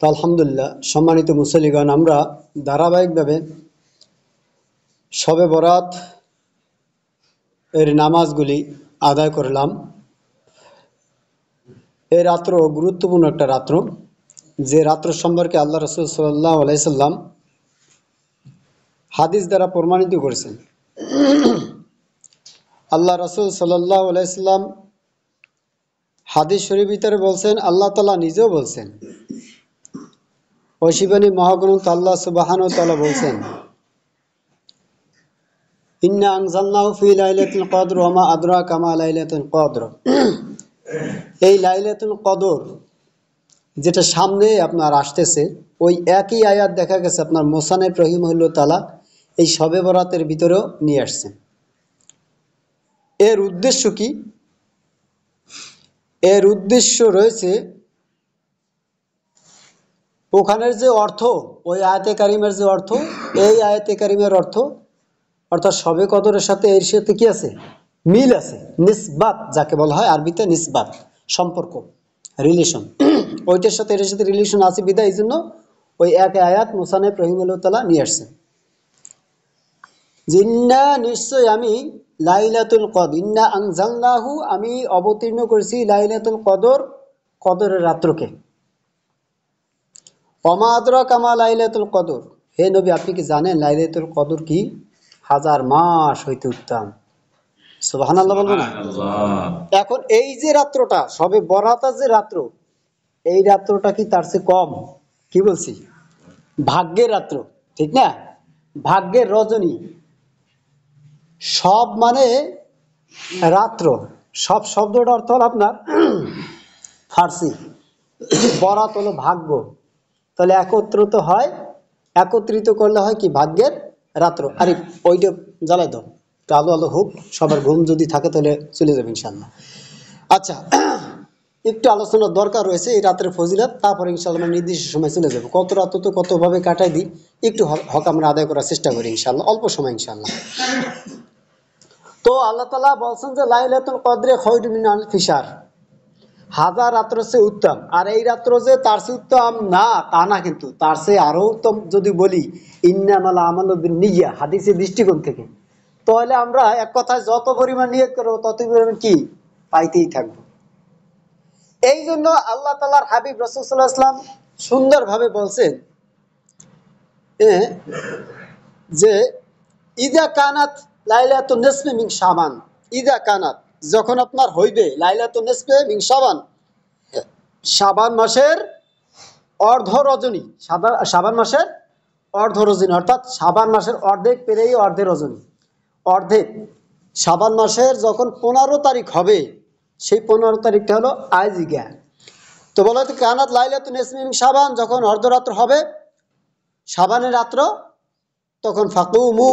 তো আলহামদুলিল্লাহ সম্মানিত মুসল্লিগণ, আমরা ধারাবাহিকভাবে শবে বরাত এর নামাজগুলি আদায় করলাম। এই রাত্র গুরুত্বপূর্ণ একটা রাত্র, যে রাত্র সম্পর্কে আল্লাহ রাসূল সাল্লাল্লাহু আলাইহি সাল্লাম হাদিস দ্বারা প্রমাণিত করেছেন। আল্লাহ রাসূল সাল্লাল্লাহু আলাইহি সাল্লাম হাদিস শরীফ ভিতরে বলছেন, আল্লাহ তাআলা নিজেও বলছেন, ঐশীবাণী মহাগ্রন্থ আল্লাহ সুবহানাহু ওয়া তাআলা বলছেন, ইন্না আনজালনাহু ফি লাইলাতুল কদর ওয়া মা আদরাকা মা লাইলাতুল কদর। এই লাইলাতুল কদর যেটা সামনে আপনার আসতেছে, ওই একই আয়াত দেখা গেছে আপনার মোসানেফ রহিমাহুল্লাহ তাআলা এই শবে বরাতের ভিতরেও নিয়ে আসছেন। এর উদ্দেশ্য কি? এর উদ্দেশ্য রয়েছে ওখানের যে অর্থ, ওই আয়াতে কারিমের যে অর্থ, এই আয়াতে কারিমের অর্থ অর্থাৎ শবে কদরের সাথে এর সাথে কি আছে? মিল আছে, নিসবাত যাকে বলা হয় আরবিতে, নিসবাত সম্পর্ক, রিলেশন। ওইটার সাথে এর সাথে রিলেশন আছে বিধায় এই জন্য ওই এক আয়াত মুসানেফ রহিমাহুল্লাহ তাআলা নিয়ে আসছেন। ইন্না নিশ্চয় আমি লাইলাতুল কদর, ইন্না আনজালনাহু আমি অবতীর্ণ করেছি লাইলাতুল কদর, কদরের রাত্রকে। ওমা আদরাকা মা লাইলাতুল কদর, হে নবী আপনি কি জানেন লাইলাতুল কদর কি? 1000 মাস হইতে উত্তম। সুবহানাল্লাহ বলবো না? এখন এই যে রাত্রটা শবে বরাতের যে রাত্র, এই রাত্রটা কি তার চেয়ে কম? কি বলছি? ভাগ্যের রাত্র, ঠিক না? ভাগ্যের রজনী। সব মানে রাত্র, সব শব্দটা অর্থ হল আপনার ফার্সি, বরাত হলো ভাগ্য। তাহলে একত্রিত করলে হয় কি? ভাগ্যের রাত্র। আরে ওইটা জ্বালাই দাও, আলো আলো হোক, সবার ঘুম যদি থাকে তাহলে চলে যাবে ইনশাল্লাহ। আচ্ছা, একটু আলোচনার দরকার রয়েছে এই রাতের ফজিলত, তারপরে ইনশাল্লাহ আমরা নির্দিষ্ট সময় চলে যাবো। কত রাত তো কতভাবে কাটাই দিই, একটু হক আমরা আদায় করার চেষ্টা করি ইনশাল্লাহ, অল্প সময় ইনশাল্লাহ। তো আল্লাহ তাআলা বলছেন যে লাইলাতুল কদরে খায়রুম মিন আলফি শাহর, 1000 রাত্র চেয়ে উত্তম। আর এই রাত্র যে তার চেয়ে উত্তম না তা না, কিন্তু তার চেয়ে আরো উত্তম যদি বলি, ইন্নামাল আমালু বিন্নিয়া, হাদিসের দৃষ্টিকোণ থেকে, তাহলে আমরা এক কথায় যত পরিমাণ নিয়ত করবো তত পরিমাণ কি পাইতেই থাকবো। এই জন্য আল্লাহ তাআলার হাবিব রাসূল সাল্লাল্লাহু আলাইহি ওয়াসাল্লাম সুন্দরভাবে বলছেন যে ইযা কানাত লাইলাতুন নিসফি মিন শাবান, ইযা কানাত যখন আপনার হইবে লাইলাতুন নিসফি মিন শাবান, শাবান মাসের অর্ধ রজনী, শাবান মাসের অর্ধ রজনী, অর্থাৎ শাবান মাসের অর্ধেক পেরেই অর্ধে রজনী, অর্ধেক শাবান মাসের যখন 15 তারিখ হবে, সেই 15 তারিখটা হলো আইজিগা। তো বলা হচ্ছে কানাত লাইলাতুন নিসফি মিন শাবান, যখন অর্ধরাত্র হবে শাবানের রাত্র, তখন ফাকুমু,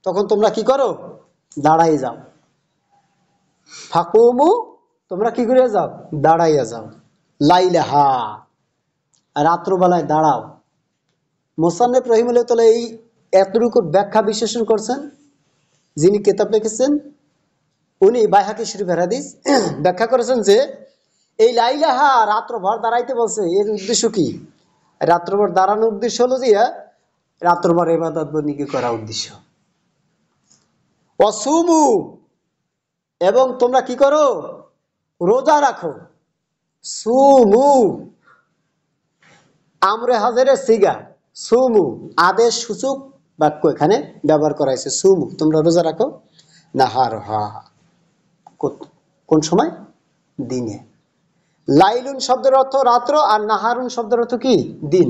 তখন তোমরা কি করো? দাঁড়াই যাও। ফাকুমু, তোমরা কি করে যাও? দাঁড়াইয়া যাও। লাইলাহা, রাত্রবেলায় দাঁড়াও। মুসান্নিফ রহিমাহুল্লাহ তাআলা এই এতটুকু ব্যাখ্যা বিশ্লেষণ করছেন, যিনি কিতাব লিখেছেন উনি বাইহাকী শরীফের হাদিস ব্যাখ্যা করেছেন যে এই লাইলাহা রাত্রভর দাঁড়াইতে বলছে, এর উদ্দেশ্য কি? রাত্রভর দাঁড়ানোর উদ্দেশ্য হলো যে রাত্রভর ইবাদত বন্দেগী করা উদ্দেশ্য। ওয়াসুমু, এবং তোমরা কি করো? রোজা রাখো। সুমু, আমরে হাজেরের সিগা, সুমু আদেশ সূচক বাক্য এখানে ব্যবহার করা হয়েছে। সুমু, তোমরা রোজা রাখো। নাহারহা, কোন সময়? দিনে। লাইলুন শব্দের অর্থ রাত্র, আর নাহারুন শব্দের অর্থ কি? দিন।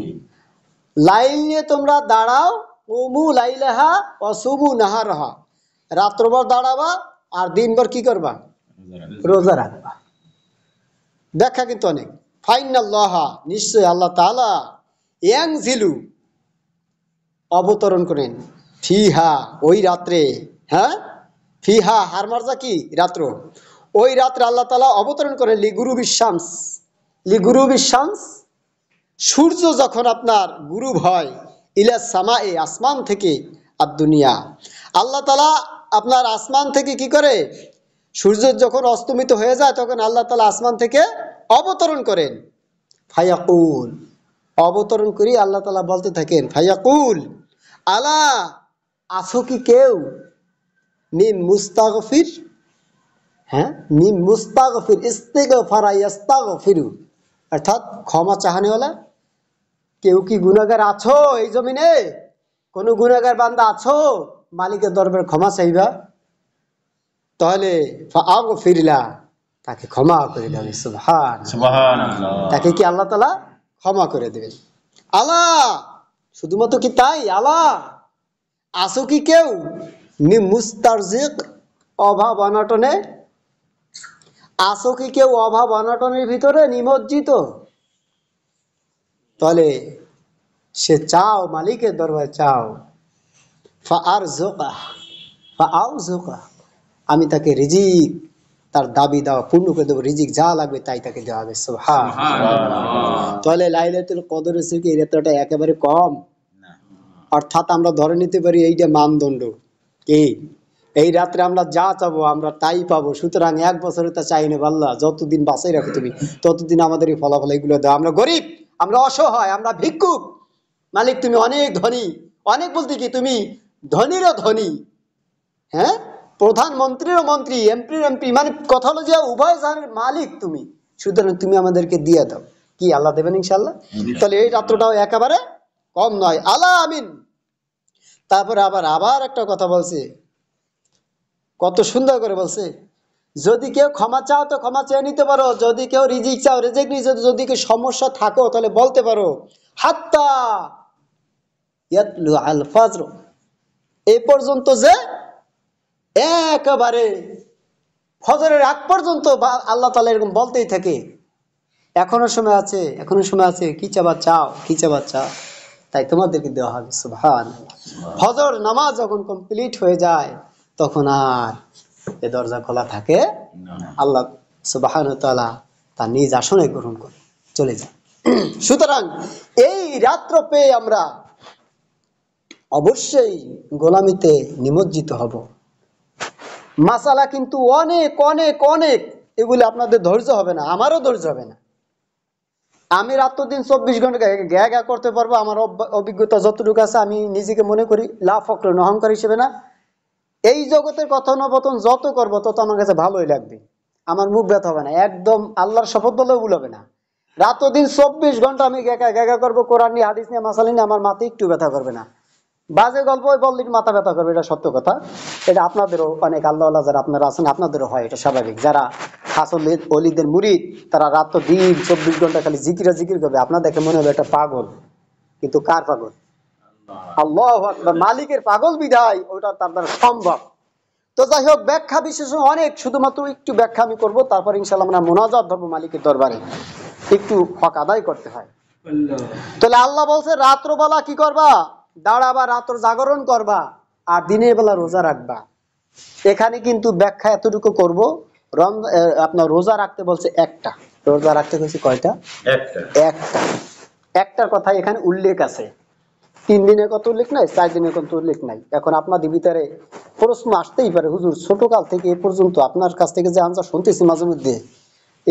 লাইল নিয়ে তোমরা দাঁড়াও, উমু লাইলাহা অসুমু নাহারহা, রাত্রভর দাঁড়াবা আর দিনভর কি করবা? রোজা রাখবা। ব্যাখ্যা কিন্তু অনেক। ফাইনাল্লাহা, নিশ্চয় আল্লাহ তাআলা, ইয়ানজিলু অবতরণ করেন, ফিহা ওই রাত্রে, হ্যাঁ ফিহা হারমারজা কি? রাত্র। ওই রাত্রে আল্লাহ তাআলা অবতরণ করেন লিগুরুবিশ শামস, লিগুরুবিশ শামস, সূর্য যখন আপনার গুরুব হয়, ইলা সামায়ে আসমান থেকে, আর দুনিয়া আল্লাহ তাআলা আপনার আসমান থেকে কি করে? সূর্য যখন অস্তমিত হয়ে যায় তখন আল্লাহ তাআলা আসমান থেকে অবতরণ করেন। ফায়াকুল, অবতরণ করি আল্লাহ তাআলা বলতে থাকেন ফায়াকুল আলা আছো কি কেউ মিম মুস্তাগফির, হ্যাঁ মিম মুস্তাগফির ইস্তিগফারা ইস্তাগফিরু, অর্থাৎ ক্ষমা চাহানেওয়ালা কেউ কি গুনাহগার আছো এই জমিনে? কোন গুনাহগার বান্দা আছো মালিকের দরবারে ক্ষমা চাইবা? তাহলে ফাআগফিরলা, তাকে ক্ষমা করে দেবেন। সুবহানাল্লাহ, তাকে কি আল্লাহ তাআলা ক্ষমা করে দেবেন। আলা শুধুমাত্র কি তাই? আলা আছো কি কেউ মিম মুস্তারজিক অভাব অনটনে, আছো কি কেউ অভাব অনটনের ভিতরে নিমজ্জিত? তাহলে সে চাও মালিকের দরবারে চাও, আমি তাকে রিজিক তার দাবি দেওয়া পূর্ণ করে দেবো, রিজিক যা লাগবে তাই তাকে দেওয়া হবে। সুবহানাল্লাহ। তাহলে লাইলাতুল কদরের কি এই রাতটা একেবারে কম? অর্থাৎ আমরা ধরে নিতে পারি এইটা মানদণ্ড কি এই রাত্রে আমরা যা চাবো আমরা তাই পাবো, সুতরাং 1 বছরে তা চাই না আল্লাহ, যতদিন বাঁচাই রাখো তুমি ততদিন আমাদের এই ফলাফল এগুলো দাও। আমরা গরিব, আমরা অসহায়, আমরা ভিক্ষুক, মালিক তুমি অনেক ধনী, অনেক বলতে কি তুমি ধনীরও ধনী, হ্যাঁ প্রধানমন্ত্রীরও মন্ত্রী, এমপির এমপি, মানে কথা হলো যে উভয় জানের মালিক তুমি, সুতরাং তুমি আমাদেরকে দিয়ে দাও। কি আল্লাহ দেবেন ইনশাল্লাহ। তাহলে এই রাত্রটাও একেবারে কম নয়। আল্লাহ আমিন। তারপরে আবার একটা কথা বলছে, কত সুন্দর করে বলছে, যদি কেউ ক্ষমা চাও তো ক্ষমা চেয়ে নিতে পারো, যদি কেউ রিজিক চাও রিজিক নিয়ে, যদি কেউ সমস্যা থাকো তাহলে বলতে পারো হাত্তা ইয়াতলু আল ফাজর, এই পর্যন্ত যে একেবারে ফজরের আগ পর্যন্ত আল্লাহ তাআলা এরকম বলতেই থাকে এখনো সময় আছে, এখনো সময় আছে, কি চাবা চাও, কি চাবা চাও, তাই তোমাদেরকে দেওয়া হবে। সুবহানাল্লাহ। ফজর নামাজ যখন কমপ্লিট হয়ে যায় তখন আর এ দরজা খোলা থাকে আল্লাহ সুবহানাহু ওয়া তাআলা তার নিজ আসনে গ্রহণ করে চলে যায়। সুতরাং এই রাত্র পেয়ে আমরা অবশ্যই গোলামিতে নিমজ্জিত হব। মাসালা কিন্তু অনেক অনেক অনেক, এগুলো আপনাদের ধৈর্য হবে না, আমারও ধৈর্য হবে না। আমি রাত দিন 24 ঘন্টা গ্যা গ্যা করতে পারবো, আমার অভিজ্ঞতা যতটুকু আছে আমি নিজেকে মনে করি লা ফকর অহংকার হিসেবে না, এই জগতের কথোপকথন যত করবো তত আমার কাছে ভালোই লাগবে, আমার মুখ ব্যথা হবে না, একদম আল্লাহর শপথ বলেও ভুল হবে না। রাত দিন 24 ঘন্টা আমি গ্যা করবো, কোরআন নিয়ে হাদিস নিয়ে মাসালা নিয়ে, আমার মাথা একটু ব্যথা করবে না। বাজে গল্প বললে মাথা ব্যথা করবে, এটা সত্য কথা। এটা আপনাদেরও অনেক আল্লাহ যারা আপনারা আছেন আপনাদেরও হয়, এটা স্বাভাবিক। যারা খাস অলিদের মুরিদ তারা রাত দিন 24 ঘন্টা খালি জিকিরা জিকির করবে, আপনার দেখে মনে হবে একটা পাগল, কিন্তু কার পাগল? আল্লাহু আকবার, মালিকের পাগল বিধায় ওটা তার দ্বারা সম্ভব। তো যাই হোক, ব্যাখ্যা বিশেষণ অনেক, শুধুমাত্র একটু ব্যাখ্যা আমি করবো, তারপর ইনশাআল্লাহ আমরা মুনাজাত ধরবো মালিকের দরবারে, একটু হক আদায় করতে হয়। তাহলে আল্লাহ বলছে রাত্রবেলা কি করবা? দাঁড়াবা, রাত্র জাগরণ করবা, আর দিনের বেলা রোজা রাখবা। এখানে কিন্তু ব্যাখ্যা এতটুকু করবো, আপনার রোজা রাখতে বলছে একটা, রোজা রাখতে বলছে কয়টা? একটা। একটার কথা এখানে উল্লেখ আছে, 3 দিনের কথা উল্লেখ নাই, 4 দিনের কথা উল্লেখ নাই। এখন আপনাদের ভিতরে প্রশ্ন আসতেই পারে, হুজুর ছোটকাল থেকে এ পর্যন্ত আপনার কাছ থেকে যে আনসার শুনতেছি মাঝে মধ্যে,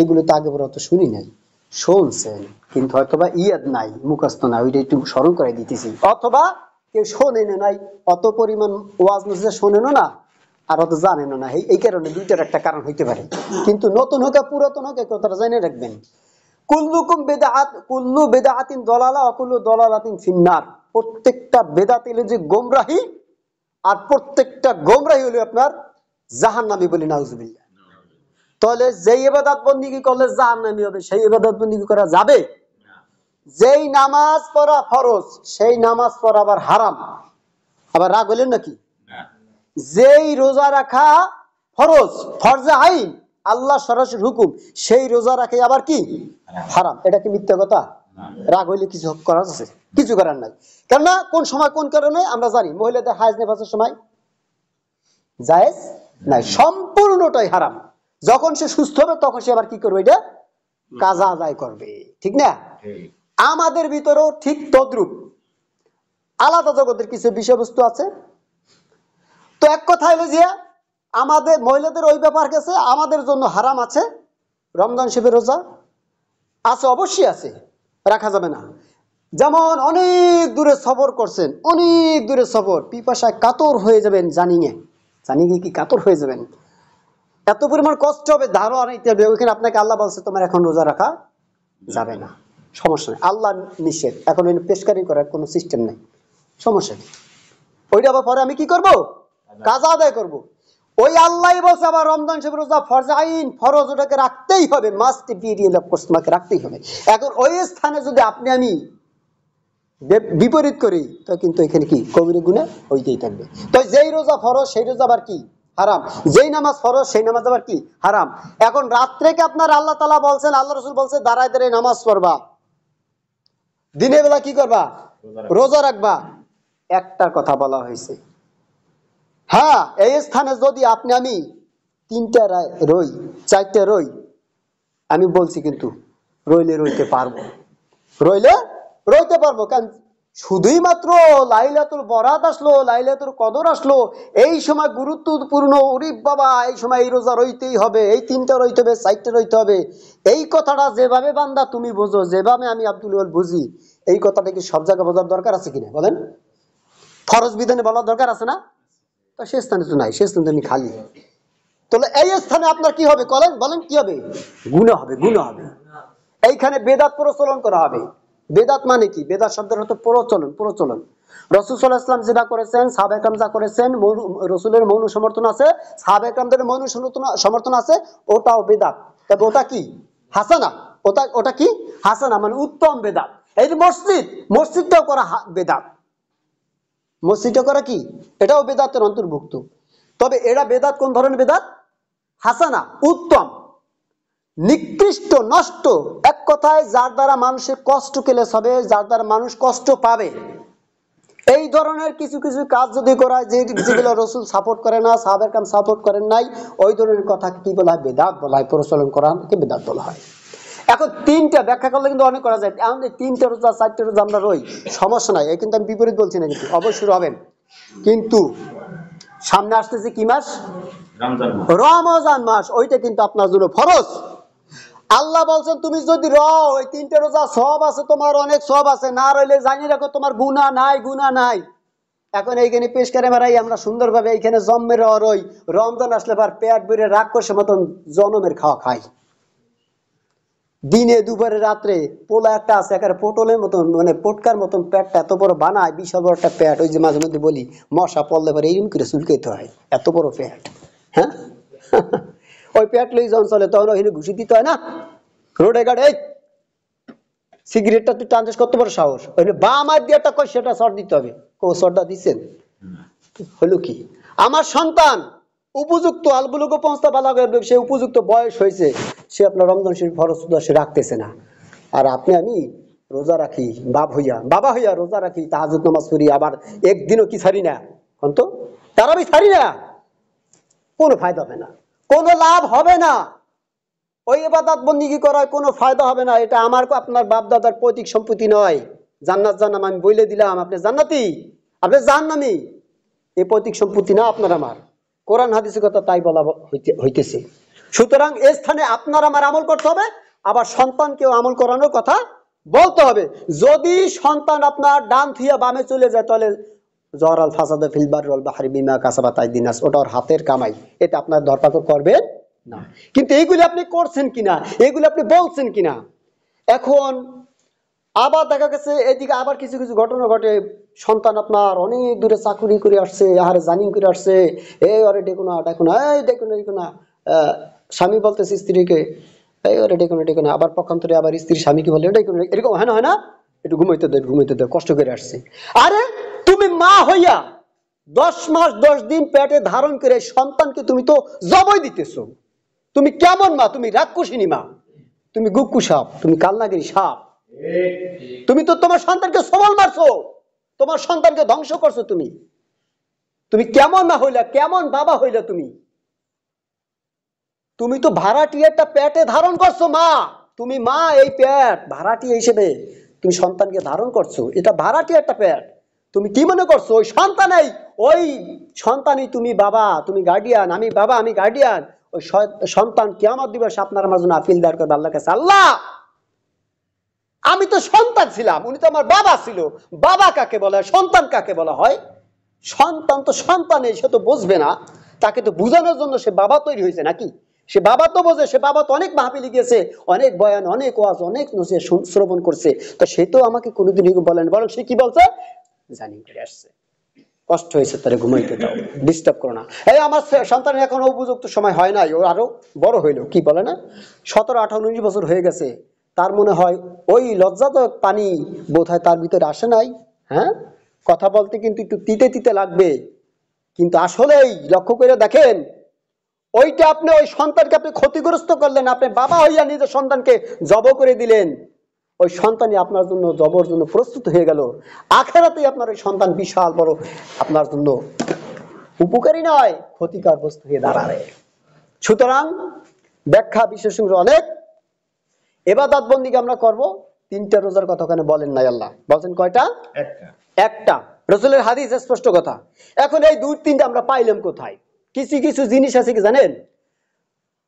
এগুলো তো আগে বড় তো শুনি নাই। শুনছেন কিন্তু হয়তোবা ইয়াদ নাই, মুখস্থ নাই, ওইটা একটু স্মরণ করে দিতেছি, অথবা কেউ শোনেন নাই, অত পরিমাণ ওয়াজ নসিহত শোনেনও না, আর অত জানেনও না। এই কারণে দুইটার একটা কারণ হইতে পারে। কিন্তু নতুন হোক পুরাতন হোক, এই কথাটা জেনে রাখবেন, কুল্লুকুম বিদআত কুল্লু বিদআতিন দালালা ওয়া কুল্লু দালালাতিন ফিন্নার। প্রত্যেকটা বেদাত হলো যে গোমরাহি, আর প্রত্যেকটা গোমরাহি হলো আপনার জাহান্নামী, বলি নাউজুবিল্লাহ। তাহলে যেই ইবাদত বন্দেগী করলে জাহান্নামী হবে সেই ইবাদত বন্দেগী করা যাবে? যেই নামাজ পড়া ফরজ সেই নামাজ পড়া আবার হারাম, আবার রাগ হলেন নাকি? যেই রোজা রাখা ফরজ, ফরজে আইন, আল্লাহ সরাসরি হুকুম, সেই রোজা রাখে আবার কি হারাম। এটা কি মিথ্যা কথা? রাগ হইলে কিছু করার আছে? কিছু করার নাই। কেননা কোন সময় কোন কারণে আমরা জানি, মহিলাদের হায়েজ নেফাসের সময় জায়েজ নাই, সম্পূর্ণটাই হারাম। যখন সে সুস্থ হবে তখন সে আবার কি করবে? এটা কাজা আদায় করবে, ঠিক না? আমাদের ভিতরেও ঠিক তদ্রূপ আলাদা জগতের কিছু বিষয়বস্তু আছে। তো এক কথা হলো যে আমাদের মহিলাদের ওই ব্যাপার গেছে, আমাদের জন্য হারাম আছে। রমজান শরীফের রোজা আছে, অবশ্যই আছে, রাখা যাবে না। যেমন অনেক দূরে সফর করছেন, অনেক দূরে সফর, পিপাসায় কাতর হয়ে যাবেন, জানিয়ে কি কাতর হয়ে যাবেন, এত পরিমাণ কষ্ট হবে, ধারও আনাইতে হবে, ওইখানে আপনাকে আল্লাহ বলছে তোমার এখন রোজা রাখা যাবে না, সমস্যা নেই, আল্লাহ নিষেধ, এখন পেশকারি করার কোনো সিস্টেম নেই, সমস্যা নেই, ওইটা আবার পরে আমি কি করব, কাজা আদায় করব। ওই আল্লাহ বলছে আবার রমজান শরীফ রোজা ফরজ আইন, ফরজ, ওটাকে রাখতেই হবে, must be real, of course তোমাকে রাখতেই হবে। এখন ওই স্থানে যদি আপনি আমি বিপরীত করি, তো কিন্তু এখানে কি কবিরা গুনাহ হইতেই থাকবে। তো যেই রোজা ফরজ সেই রোজা আবার কি হারাম, যেই নামাজ ফরজ সেই নামাজ আবার কি হারাম। এখন রাত্রেকে আপনার আল্লাহ তাআলা বলছেন, আল্লাহ রাসূল বলছে দাঁড়ায় দাঁড়ায় নামাজ পড়বা, দিনের বেলা কি করবা, রোজা রাখবা। একটা কথা বলা হয়েছে, হ্যাঁ এই স্থানে যদি আপনি আমি 3টা রই, 4টা রই, আমি বলছি কিন্তু রইতে পারবো, রইতে পারবো। কারণ শুধুই মাত্র লাইলাতুল বরাত আসলো, লাইলাতুল কদর আসলো, এই সময় গুরুত্বপূর্ণ, উরি বাবা এই সময় এই রোজা রইতেই হবে, এই 3টা রইতে হবে, 4টা রইতে হবে, এই কথাটা যেভাবে বান্দা তুমি বোঝো, যেভাবে আমি আব্দুল ওয়াল বুঝি, এই কথাটা কি সব জায়গায় বোঝার দরকার আছে কিনা বলেন? ফরজ বিধানে বলার দরকার আছে না? তো সে স্থানে তো নাই, সে স্থানে তুমি খালি। তাহলে এই স্থানে আপনার কি হবে বলেন কি হবে? গুনাহ হবে, গুনাহ হবে। এইখানে বেদাত প্রচলন করা হবে। বেদাত মানে কি? বেদাত শব্দের অর্থ প্রচলন। রাসূল সাল্লাল্লাহু আলাইহি ওয়াসাল্লাম যেটা করেছেন, সাহাবায়ে কেরাম যা করেছেন, রাসূলের মৌন সমর্থন আছে, সাহাবায়ে কেরামদের মৌন সমর্থন আছে, ওটাও বেদাত। তবে ওটা কি হাসানা, ওটা কি হাসানা, মানে উত্তম বেদাত। এই যে মসজিদটাও করা বেদাত, মসজিদটা করা কি এটাও বেদাতের অন্তর্ভুক্ত। তবে এরা বেদাত কোন ধরনের বেদাত? হাসানা, উত্তম, নিকৃষ্ট, নষ্ট, এক কথায় যার দ্বারা মানুষের কষ্ট কেলেস হবে, যার দ্বারা মানুষ কষ্ট পাবে, এই ধরনের কিছু কিছু কাজ যদি করা, যেগুলো রাসূল সাপোর্ট করে না, সাহাবায়ে কেরাম সাপোর্ট করেন নাই, ওই ধরনের কথা কি বলা হয়? বেদাত বলা হয়, প্রচলন করাকে বেদাত বলা হয়। এখন 3টা ব্যাখ্যা করলে কিন্তু অনেক করা যায়। এখন 3টা রোজা 4টা রোজা আমরা রই, সমস্যা নাই, এই কিন্তু আমি বিপরীত বলছি না, কিন্তু অবশ্যই হবেন। কিন্তু সামনে আসতেছে কি মাস? রমজান মাস, ওইটা কিন্তু আপনার জন্য ফরজ। আল্লাহ বলছেন তুমি যদি ওই 3টা রোজা সওয়াব আছে, তোমার অনেক সওয়াব আছে, না রইলে জানি রাখো তোমার গুনাহ নাই। এখন এইখানে পেশ করে মারাই আমরা সুন্দরভাবে এইখানে জন্মের রই, রমজান আসলে বার পেট ভরে রাক্ষসের মতন জনমের খাওয়া খাই, দিনে দুপুরে রাত্রে। পোলা একটা আছে একেবারে পটলের মতন, মানে পটকার মতন পেটটা এত বড় বানায়, বিশাল বড় একটা পেট। ওই যে মাঝে মধ্যে বলি মশা পড়লে পরে এইরকম করে চুলকাইতে হয়, এত বড় পেট। হ্যাঁ ওই পেট লই যখন চলে তখন ওইখানে ঘুষি দিতে হয় না, রোডে গাড়ে সিগারেটটা তুই টানছিস, কত বড় সাহস, ওইখানে বাম হাত দিয়ে একটা কই সেটা শর্ট দিতে হবে, শর্টটা দিচ্ছেন। হলো কি, আমার সন্তান উপযুক্ত আলবুলুক পৌঁছতে বালা, সে উপযুক্ত বয়স হয়েছে, সে আপনার রমজান শরীফ ফরজ সে রাখতেছে না, আর আপনি আমি রোজা রাখি, বাবা হইয়া রোজা রাখি, তাহাজ্জুদ নামাজ পড়ি, আবার একদিনও কি ছাড়ি না, তো তারাবি ছাড়ি না, কোনো ফায়দা হবে না, কোনো লাভ হবে না, ওই ইবাদত বন্দেগী করার কোনো ফায়দা হবে না। এটা আমার আপনার বাপ দাদার পৈতৃক সম্পত্তি নয়। জান্নাত জাহান্নাম আমি বলে দিলাম, আপনি জান্নাতি, আপনি জাহান্নামী, এই পৈতৃক সম্পত্তি না আপনার আমার। কোরআন হাদিসের কথা তাই বলা হইতেছে। সুতরাং এই স্থানে আপনার আমার আমল করতে হবে, আবার সন্তানকেও আমল করানোর কথা বলতে হবে। যদি সন্তান আপনার ডান থিয়া বামে চলে যায়, তাহলে জহরাল ফাসাদা ফিল বাররি ওয়াল বাহরি বিমা কাসাবাত আইদিন নাস, ওটা ওর হাতের কামাই, এটা আপনার ধরপাকড় করবেন না। কিন্তু এইগুলি আপনি করছেন কিনা, এগুলি আপনি বলছেন কিনা। এখন আবার দেখা গেছে এদিকে আবার কিছু কিছু ঘটনা ঘটে, সন্তান আপনার অনেক দূরে চাকুরি করে আসছে, আহারে জানিং করে আসছে, এই ওরে ডেকো না, এই দেখো না, স্বামী বলতেছে স্ত্রীকে, এই ওরে ডেকো না, আবার পক্ষান্তরে আবার স্ত্রী স্বামীকে বলে এটাই কোনো, এরকম হয় না, একটু ঘুমাইতে দে, কষ্ট করে আসছে। আরে তুমি মা হইয়া 10 মাস 10 দিন পেটে ধারণ করে সন্তানকে তুমি তো জবাই দিতেছো, তুমি কেমন মা? তুমি রাক্ষসিনী মা, তুমি গুক্কু সাপ, তুমি কালনাগিরি সাপ, তুমি তো তোমার সন্তানকে সবল মারছো, তোমার সন্তানকে ধ্বংস করছো। তুমি কেমন মা হইলা, কেমন বাবা হইলা? তুমি তো ভাড়াটি একটা পেটে ধারণ করছো মা, তুমি মা, এই পেট ভাড়াটি হিসেবে তুমি সন্তানকে ধারণ করছো, এটা ভাড়াটি একটা পেট। তুমি কি মনে করছো ওই সন্তানই তুমি বাবা, তুমি গার্ডিয়ান, আমি বাবা, আমি গার্ডিয়ান। ওই সন্তান কিয়ামত দিবসে আপনার আমার জন্য আপিল দাঁড় করবে আল্লাহর কাছে, আল্লাহ আমি তো সন্তান ছিলাম, উনি তো আমার বাবা ছিল। বাবা কাকে বলা হয়, সন্তান কাকে বলা হয়? সন্তান তো সন্তানই, সে তো বুঝবে না। তাকে তো বুঝানোর জন্য সে বাবা তৈরি হয়েছে নাকি? সে বাবা তো বোঝে, সে বাবা তো অনেক মাহফিলে গিয়েছে, অনেক বয়ান, অনেক ওয়াজ, অনেক নসিহত শ্রবণ করছে। তো সে তো আমাকে কোনোদিন বলেন, বরং সে কি বলছে, জানি করে আসছে, কষ্ট হয়েছে, তারে ঘুমাইতে দাও, ডিস্টার্ব করো না। এই আমার সন্তানের এখন উপযুক্ত সময় হয় নাই, ও আরো বড় হইলো, কি বলে না, 17, 18, 19 বছর হয়ে গেছে, তার মনে হয় ওই লজ্জাজনক পানি বোধহয় তার ভিতরে আসে নাই। হ্যাঁ, কথা বলতে কিন্তু একটু তিতে তিতে লাগবে, কিন্তু আসলেই লক্ষ্য করে দেখেন, ওইটা আপনি ওই সন্তানকে আপনি ক্ষতিগ্রস্ত করলেন, আপনি বাবা হইয়া নিজের সন্তানকে জব করে দিলেন, ওই সন্তানই আপনার জন্য জবর জন্য প্রস্তুত হয়ে গেল। আখেরাতেই আপনার ওই সন্তান বিশাল বড় আপনার জন্য উপকারী নয়, ক্ষতিকর বস্তু হয়ে দাঁড়াবে। সুতরাং ব্যাখ্যা বিশেষজ্ঞ অনেক। ইবাদত বন্দিকে আমরা করব, 3টা রোজার কথা ওখানে বলেন নাই, আল্লাহ বলছেন কয়টা? একটা। রাসূলের হাদিস স্পষ্ট কথা। এখন এই 2-3টা আমরা পাইলাম কোথায়? কিছু কিছু জিনিস আছে কি জানেন,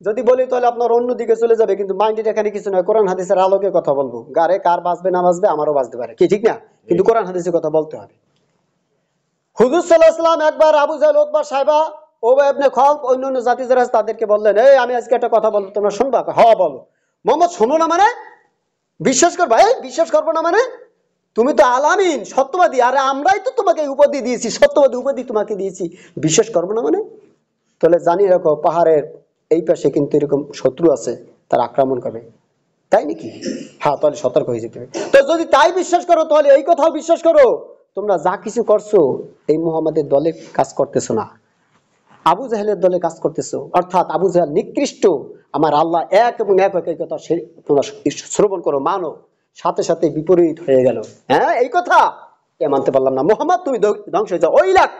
যদি বলি তাহলে আপনার অন্যদিকে চলে যাবে, কিন্তু মাইন্ডেড এখানে কিছু নয়, কোরআন হাদিসের আলোকে কথা বলবো। গারে কার বাঁচবে না বাঁচবে, আমারও বাঁচতে পারে, কি ঠিক না? কিন্তু কোরআন হাদিসের কথা বলতে হবে। হুজুর সাল্লাল্লাহু আলাইহি ওয়াসাল্লাম একবার আবু জাহল, উতবা, সাইবা, উবাই ইবনে খালদ, অন্যান্য জাতি যারা আছে তাদেরকে বললেন, এই আমি আজকে একটা কথা বলবো, তোমরা শুনবা? হ্যাঁ বলো। মোহাম্মদ শোনো না মানে বিশ্বাস করবা? এই বিশ্বাস করবো না মানে, তুমি তো আলামিন, সত্যবাদী, আরে আমরাই তো তোমাকে উপাধি দিয়েছি, সত্যবাদী উপাধি তোমাকে দিয়েছি, বিশ্বাস করবো না মানে? তাহলে জানিয়ে রাখো, পাহাড়ের এই পাশে কিন্তু এরকম শত্রু আছে, তারা আক্রমণ করবে, তাই নাকি? হ্যাঁ, তাহলে সতর্ক হয়ে যেতে হবে। তো যদি তাই বিশ্বাস করো, তাহলে এই কথাও বিশ্বাস করো, তোমরা যা কিছু করছো এই মুহাম্মাদের দলে কাজ করতেছো না, আবু জাহেলের দলে কাজ করতেছো, অর্থাৎ আবু জাহেল নিকৃষ্ট, আমার আল্লাহ এক এবং এক, এই কথা তোমরা শ্রবণ করো, মানো। সাথে সাথে বিপরীত হয়ে গেল। হ্যাঁ, এই কথা কে মানতে পারলাম না, মুহাম্মদ তুমি ধ্বংস হয়ে যাও, ওই লাখ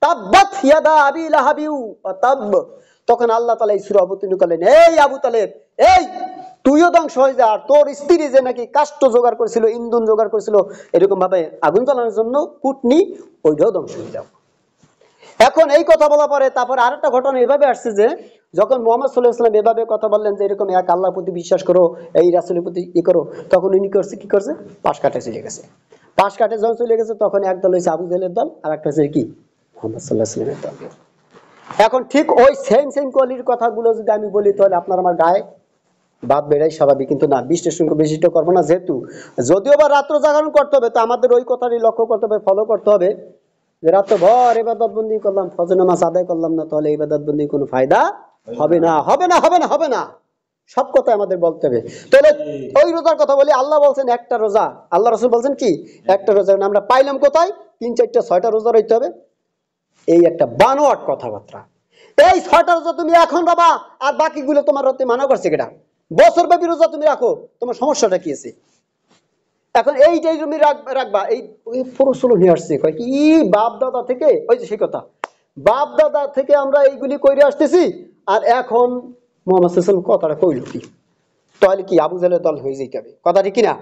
তাব্বাত ইয়াদা আবি লাহাবিউ ওয়া তাব। তখন আল্লাহ তাআলা এই সূরা অবতীর্ণ করলেন, এই আবু তালেব, এই তুইও ধ্বংস হয়ে যা, আর তোর স্ত্রী যে নাকি কাষ্ঠ জোগাড় করেছিল, ইন্ধন জোগাড় করেছিল এরকম ভাবে আগুন জ্বালানোর জন্য, কুটনি, ওইটাও ধ্বংস হয়ে যাও। এখন এই কথা বলা পরে তারপর আরেকটা ঘটনা এভাবে আসছে যে, যখন মুহাম্মদ সাল্লাল্লাহু আলাইহি ওয়াসাল্লাম এভাবে কথা বললেন যে এরকম এক আল্লাহর প্রতি বিশ্বাস করো, এই রাসূলের প্রতি ই করো, তখন উনি করছে কি করছে, পাশ কাটে চলে গেছে। পাশ কাটে যখন চলে গেছে, তখন একদল হয়েছে আবু জাহেলের দল, আর একটা হচ্ছে কি, মুহাম্মদ সাল্লাল্লাহু আলাইহি ওয়াসাল্লামের দল। এখন ঠিক ওই সেম সেম কোয়ালিটির কথাগুলো যদি আমি বলি, তাহলে আপনার আমার গায়ে বাদ বেড়াই স্বাভাবিক, কিন্তু না, বিশ্লেষণ বেশিটা করবো না, যেহেতু যদিও বা রাত্র জাগরণ করতে হবে, তো আমাদের ওই কথাটি লক্ষ্য করতে হবে, ফলো করতে হবে, যে রাত্র ভর ইবাদত বন্দি করলাম, ফজর নামাজ আদায় করলাম না, তাহলে ইবাদত বন্দি কোনো ফায়দা হবে না, হবে না, হবে না, হবে না। সব কথা আমাদের বলতে হবে। তাহলে ওই রোজার কথা বলি, আল্লাহ বলছেন একটা রোজা, আল্লাহ রাসূল বলছেন কি একটা রোজা, আমরা পাইলাম কোথায়? 3, 4, 6টা রোজা রইতে হবে। এই একটা বানোয়াট কথাবার্তা। এই 6টা রোজা তুমি এখন বাবা, আর বাকিগুলো তোমার রাতে মানা করছে কেটা? বছর ব্যাপী রোজা তুমি রাখো, তোমার সমস্যাটা কি আছে? এখন এইটাই তুমি রাখবা, এই প্রচলন নিয়ে আসছে, কয় কি বাপ দাদা থেকে, ওই যে সেই কথা, বাপ দাদা থেকে আমরা এইগুলি করে আসতেছি, আর এখন মুহাম্মদ সাল্লাল্লাহু আলাইহি ওয়াসাল্লাম কথাটা কইল কি, তাহলে কি আবু জাহেলের দল হয়ে যেতে হবে, কথা ঠিক কিনা?